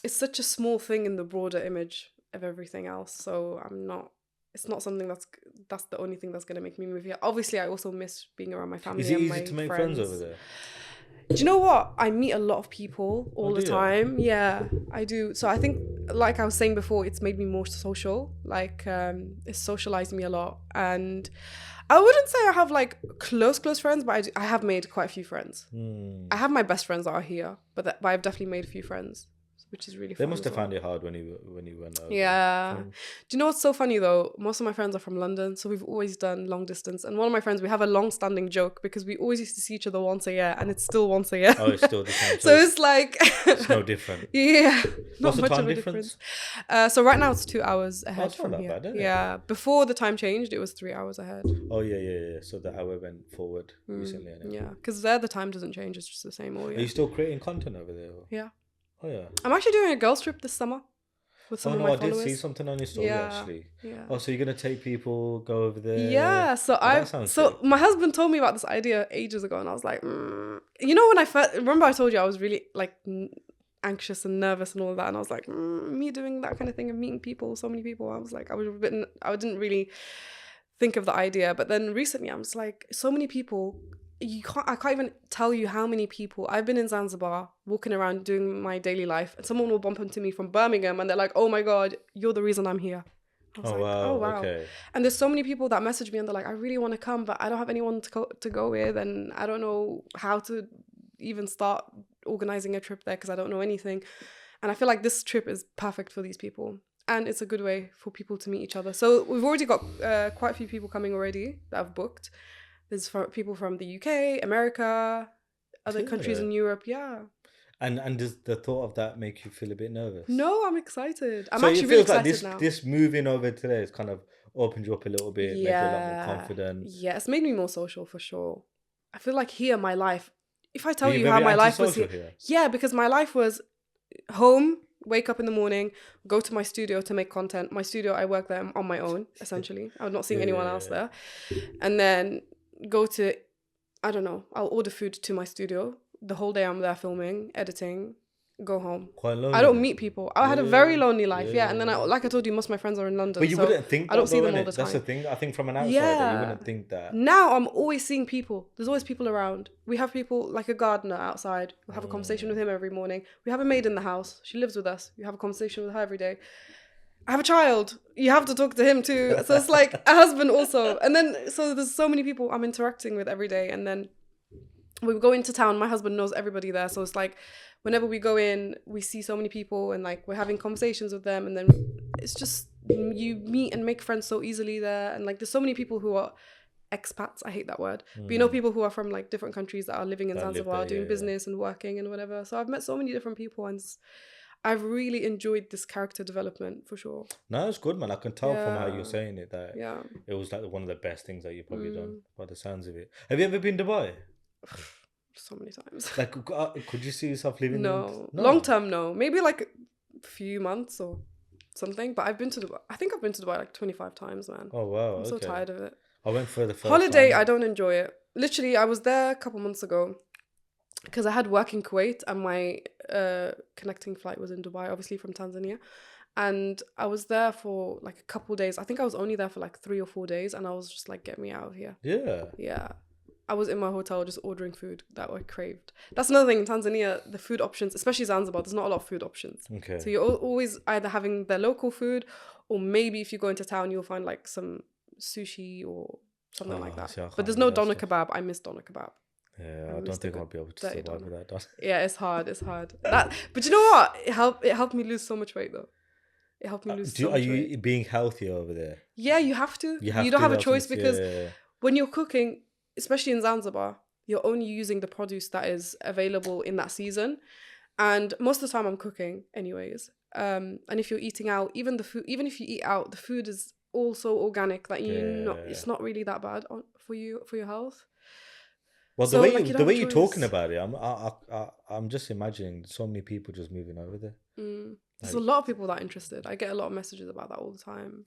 it's such a small thing in the broader image of everything else. So I'm not. It's not something that's the only thing that's gonna make me move here. Obviously, I also miss being around my family. Is it and easy my to make friends friends over there? Do you know what? I meet a lot of people all do the you? time. Yeah, I do. So I think, like I was saying before, it's made me more social. Like, it's socialized me a lot. And I wouldn't say I have like close friends, but I have made quite a few friends. I have my best friends that are here, but I've definitely made a few friends. which is really They fun. must as have well. found it hard when you went over. Yeah. From- Do you know what's so funny though? Most of my friends are from London, so we've always done long distance. And one of my friends, we have a long-standing joke because we always used to see each other once a year, and it's still once a year. Oh, it's still the same. So it's like it's no different. yeah, not What's the much time of a difference? So right now it's 2 hours ahead it's not from that here. bad, is it? Yeah, before the time changed, it was 3 hours ahead. Oh yeah. So the hour went forward recently. Anyway. Yeah, because there the time doesn't change; it's just the same all Are year. you still creating content over there? Or? Yeah. Oh yeah. I'm actually doing a girls trip this summer with some Oh of no, my I did followers. see something on your story actually. Yeah. Oh, so you're gonna take people, go over there? Yeah, so that sounds sick. my husband told me about this idea ages ago, and I was like, you know, when I first remember, I told you I was really like anxious and nervous and all of that, and I was like, me doing that kind of thing of meeting people, so many people. I was like, I didn't really think of the idea, but then recently I was like, so many people. I can't even tell you how many people I've been in Zanzibar walking around doing my daily life, and someone will bump into me from Birmingham and they're like, oh my God, you're the reason I'm here. I was Oh wow. Okay. And there's so many people that message me and they're like, I really want to come, but I don't have anyone to go with, and I don't know how to even start organizing a trip there because I don't know anything. And I feel like this trip is perfect for these people. And it's a good way for people to meet each other. So we've already got quite a few people coming already that I've booked. There's people from the UK, America, other countries in Europe. Yeah. And does the thought of that make you feel a bit nervous? No, I'm excited. I'm so actually it really feels excited like now. this moving over today has kind of opened you up a little bit, made you a lot more confident. Yeah, it's made me more social for sure. I feel like here, my life, if I tell Were you you how very my life was antisocial here? yeah, because my life was home, wake up in the morning, go to my studio to make content. My studio, I work there on my own, essentially. I'm not seeing anyone else there. And then go to, I don't know, I'll order food to my studio. The whole day I'm there filming, editing, go home. Quite lonely. I don't meet people. I had a very lonely life, yeah. And then, like I told you, most of my friends are in London. But you wouldn't think that, I don't see them innit? all the time. That's the thing. I think from an outsider, you wouldn't think that. Now I'm always seeing people. There's always people around. We have people like a gardener outside. We have a conversation with him every morning. We have a maid in the house. She lives with us. You have a conversation with her every day. I have a child. You have to talk to him too. So it's like a husband also. And then, so there's so many people I'm interacting with every day. And then we go into town. My husband knows everybody there. So it's like, whenever we go in, we see so many people and like we're having conversations with them. And then it's just, you meet and make friends so easily there. And like, there's so many people who are expats. I hate that word. But you know, people who are from like different countries that are living in Zanzibar, doing business and working and whatever. So I've met so many different people, and I've really enjoyed this character development for sure. No, it's good, man. I can tell from how you're saying it that Yeah. it was like one of the best things that you've probably done by the sounds of it. Have you ever been to Dubai? So many times. Like, could you see yourself living No. in... Long term, no. Maybe like a few months or something. But I've been to Dubai. I think I've been to Dubai like 25 times, man. Oh, wow. I'm so tired of it. I went for the first holiday. time. I don't enjoy it. Literally, I was there a couple months ago because I had work in Kuwait and my connecting flight was in Dubai, obviously from Tanzania. And I was there for like a couple days. I think I was only there for like 3 or 4 days, and I was just like, get me out of here. Yeah. Yeah. I was in my hotel just ordering food that I craved. That's another thing in Tanzania, the food options, especially Zanzibar, there's not a lot of food options. Okay. So you're always either having their local food, or maybe if you go into town, you'll find like some sushi or something like that. But there's no doner kebab. I miss doner kebab. Yeah, I don't think I'll be able to survive with that. Yeah, it's hard. But you know what? It helped me lose so much weight though. It helped me lose so much weight. Are you being healthier over there? Yeah, you have to. You don't have a choice because when you're cooking, especially in Zanzibar, you're only using the produce that is available in that season. And most of the time I'm cooking anyways. And if you're eating out, even if you eat out, the food is also organic that it's not really that bad for your health. Well, the way you're talking about it, I'm just imagining so many people just moving over there. There's a lot of people that are interested. I get a lot of messages about that all the time.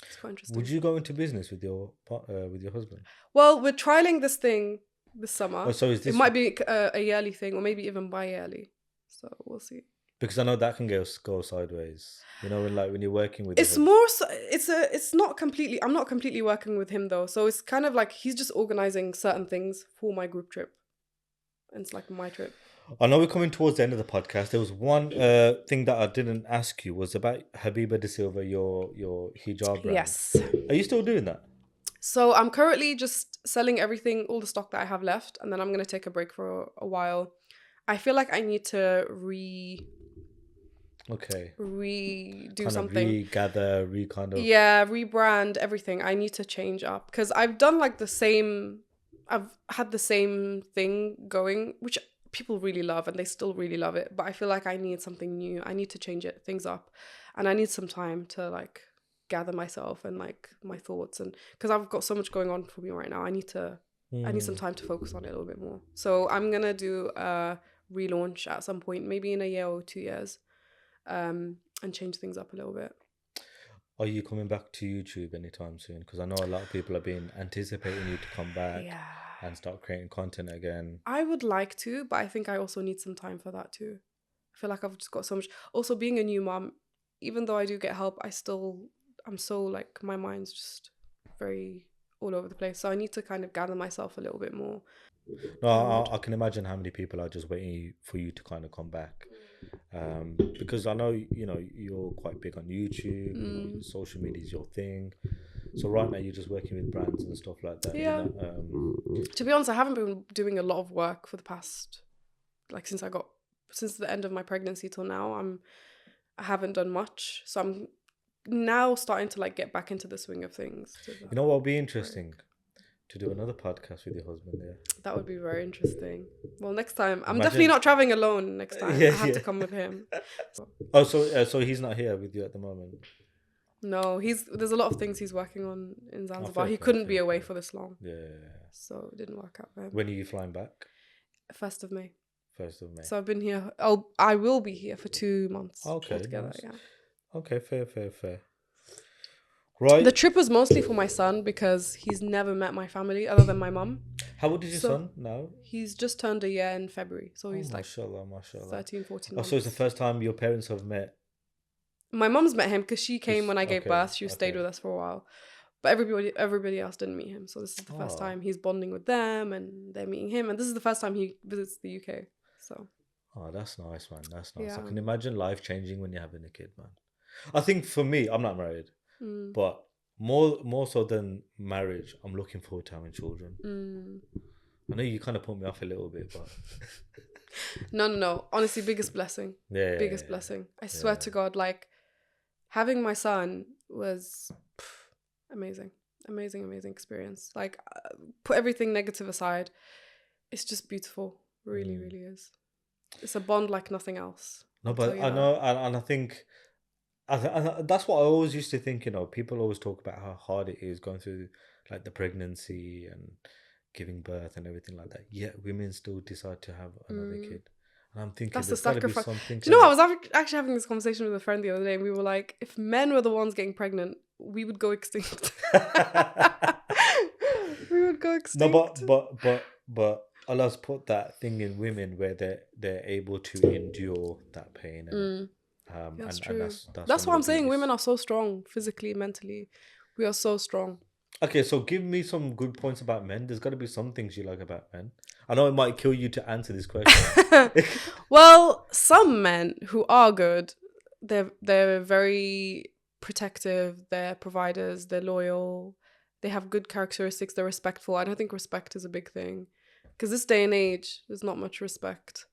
It's quite interesting. Would you go into business with your husband? Well, we're trialing this thing this summer. Oh, so it might be a yearly thing, or maybe even bi-yearly. So we'll see. Because I know that can go sideways. You know, when you're working with. It's more. It's not completely. I'm not completely working with him though. So it's kind of like he's just organizing certain things for my group trip, and it's like my trip. I know we're coming towards the end of the podcast. There was one thing that I didn't ask you was about Habiba Da Silva, your hijab brand. Yes. Are you still doing that? So I'm currently just selling everything, all the stock that I have left, and then I'm going to take a break for a while. I feel like I need to Okay. redo Kind of something. regather, kind of. Yeah, rebrand everything. I need to change up because I've done like the same. I've had the same thing going, which people really love, and they still really love it. But I feel like I need something new. I need to change things up, and I need some time to like gather myself and like my thoughts, and because I've got so much going on for me right now, I need some time to focus on it a little bit more. So I'm gonna do a relaunch at some point, maybe in a year or 2 years, and change things up a little bit. Are you coming back to YouTube anytime soon? Because I know a lot of people have been anticipating you to come back Yeah. and start creating content again. I would like to, but I think I also need some time for that too. I feel like I've just got so much. Also, being a new mom, even though I do get help, I'm so like, my mind's just very all over the place. So I need to kind of gather myself a little bit more. No, I can imagine how many people are just waiting for you to kind of come back. Because I know, you're quite big on YouTube, social media is your thing. So right now you're just working with brands and stuff like that. Yeah. To be honest, I haven't been doing a lot of work for the past, like since the end of my pregnancy till now. I haven't done much. So I'm now starting to like get back into the swing of things. You know what would be interesting? To do another podcast with your husband there. That would be very interesting. Well, next time. I'm Imagine... definitely not traveling alone next time. Yeah, I have to come with him. Oh, so he's not here with you at the moment? No, there's a lot of things he's working on in Zanzibar. He couldn't be away for this long. Yeah. So it didn't work out for him. When are you flying back? 1st of May. 1st of May. So I've been here. I will be here for 2 months. Okay. Altogether, Nice. yeah. Okay, fair. Right. The trip was mostly for my son because he's never met my family other than my mum. How old is your son now? He's just turned a year in February. So he's mashallah. 13, 14 months. So it's the first time your parents have met? My mum's met him because she came when I gave birth. She stayed with us for a while. But everybody else didn't meet him. So this is the first time he's bonding with them and they're meeting him. And this is the first time he visits the UK. So. Oh, that's nice, man. That's nice. Yeah. I can imagine life changing when you're having a kid, man. I think for me, I'm not married. But more so than marriage, I'm looking forward to having children. I know you kind of put me off a little bit, but no. Honestly, biggest blessing. Biggest blessing. I swear to God, like having my son was amazing experience. Like put everything negative aside, it's just beautiful. Really, really is. It's a bond like nothing else. No, but I know, and I think. That's what I always used to think. People always talk about how hard it is going through like the pregnancy and giving birth and everything like that. Yet women still decide to have another kid, and I'm thinking that's the there's got to be sacrifice. something. Do you know, I was actually having this conversation with a friend the other day, and we were like, if men were the ones getting pregnant, we would go extinct. We would go extinct. No, but Allah's put that thing in women where they're able to endure that pain. And, that's and true. And that's what I'm saying. Women are so strong physically, mentally. We are so strong. Okay, so give me some good points about men. There's got to be some things you like about men. I know it might kill you to answer this question. Well, some men who are good, they're very protective. They're providers. They're loyal. They have good characteristics. They're respectful. I don't think respect is a big thing, because this day and age, there's not much respect.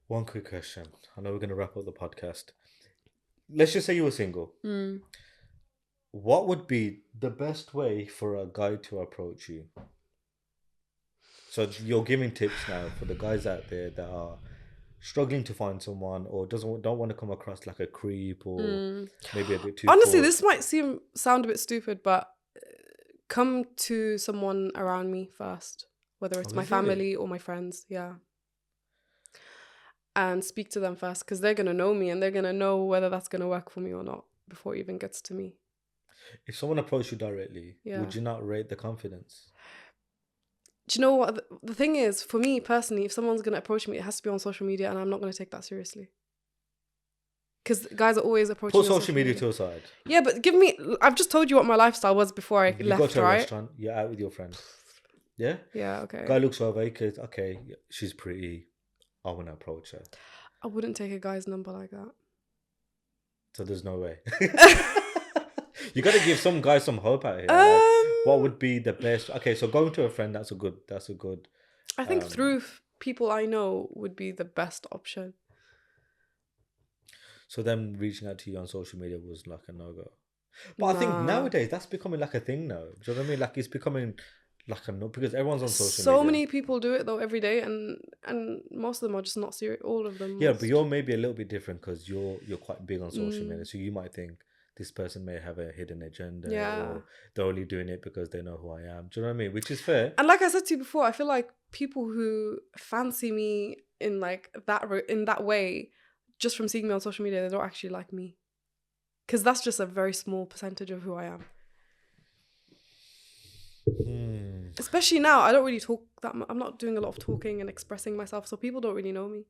One quick question. I know we're going to wrap up the podcast. Let's just say you were single. What would be the best way for a guy to approach you? So you're giving tips now for the guys out there that are struggling to find someone or don't want to come across like a creep or maybe a bit too. Honestly, forward. This might sound a bit stupid, but come to someone around me first, whether it's my family or my friends. Yeah. And speak to them first, because they're going to know me and they're going to know whether that's going to work for me or not before it even gets to me. If someone approached you directly, would you not rate the confidence? Do you know what? The thing is, for me personally, if someone's going to approach me, it has to be on social media, and I'm not going to take that seriously. Because guys are always approaching me Put social media to a side. Yeah, but I've just told you what my lifestyle was before I left, right? You go to a restaurant, you're out with your friends. Yeah? Yeah, okay. Guy looks over, okay, she's pretty. I want to approach her. I wouldn't take a guy's number like that. So there's no way. You got to give some guys some hope out here. What would be the best? Okay, so going to a friend, that's a good. I think through people I know would be the best option. So them reaching out to you on social media was like a no-go. But I think Nah. nowadays that's becoming like a thing now. Do you know what I mean? Like it's becoming like a no, because everyone's on social So media. many people do it though every day, and most of them are just not serious. All of them. Yeah, but you're maybe a little bit different because you're quite big on social media, Mm. so you might think this person may have a hidden agenda, Yeah. or they're only doing it because they know who I am. Do you know what I mean? Which is fair. And like I said to you before, I feel like people who fancy me in like in that way, just from seeing me on social media, they don't actually like me, because that's just a very small percentage of who I am. Especially now, I don't really talk that much. I'm not doing a lot of talking and expressing myself, so people don't really know me.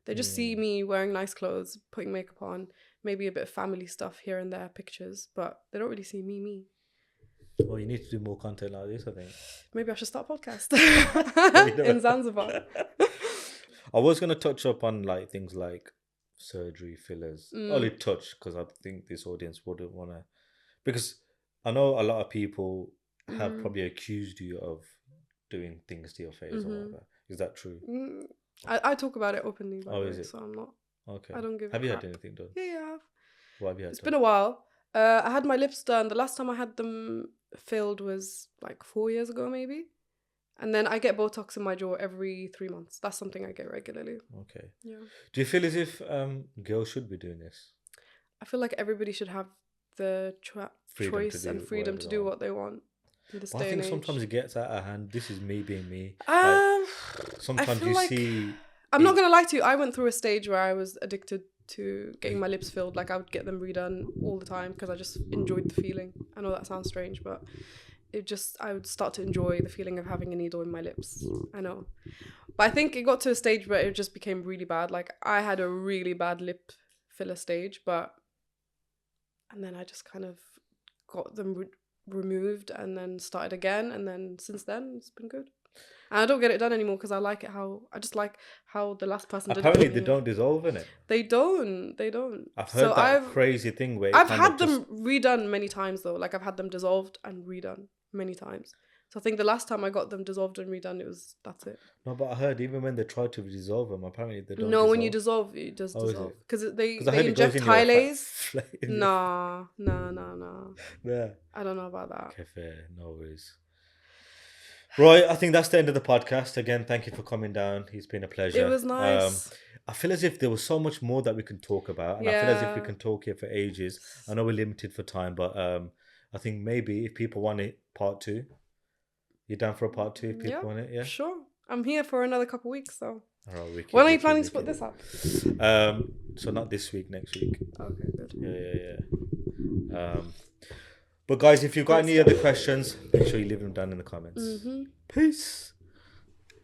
They just see me wearing nice clothes, putting makeup on, maybe a bit of family stuff here and there, pictures, but they don't really see me. Well, you need to do more content like this, I think. Maybe I should start a podcast in Zanzibar. I was going to touch up on like things like surgery, fillers. Only touch because I think this audience wouldn't want to. Because I know a lot of people have probably accused you of doing things to your face or whatever. Is that true? I talk about it openly, by the way, is it? so I'm not. Okay. I don't give Have a you crap. had anything done? Yeah, I have. What have you had It's done? been a while. I had my lips done. The last time I had them filled was like 4 years ago, maybe. And then I get Botox in my jaw every 3 months. That's something I get regularly. Okay. Yeah. Do you feel as if girls should be doing this? I feel like everybody should have the Freedom to choice do and freedom whatever to they do want. what they want in this Well, I day think and age. sometimes it gets out of hand. This is me being me. I Sometimes feel you like see. I'm not gonna lie to you. I went through a stage where I was addicted to getting my lips filled. Like I would get them redone all the time because I just enjoyed the feeling. I know that sounds strange, but I would start to enjoy the feeling of having a needle in my lips. I know, but I think it got to a stage where it just became really bad. Like I had a really bad lip filler stage, and then I just kind of got them removed and then started again, and then since then it's been good. And I don't get it done anymore because I just like how the last person did it. Apparently, they don't dissolve in it. They don't. I've heard that crazy thing where I've had them redone many times though. Like I've had them dissolved and redone many times. So I think the last time I got them dissolved and redone, that's it. No, but I heard even when they try to dissolve them, apparently they don't. No, when you dissolve, it does dissolve because they inject Hylace. No. Yeah. I don't know about that. Okay, fair. No worries. Right, I think that's the end of the podcast. Again, thank you for coming down. It's been a pleasure. It was nice. I feel as if there was so much more that we can talk about, and I feel as if we can talk here for ages. I know we're limited for time, but I think maybe if people want it, part 2. You're down for a part 2 if people want it, yeah? Sure. I'm here for another couple of weeks, so. All right, wicked, when are you planning to put this up? So not this week, next week. Okay, good. Yeah. But guys, if you've got any other questions, make sure you leave them down in the comments. Peace.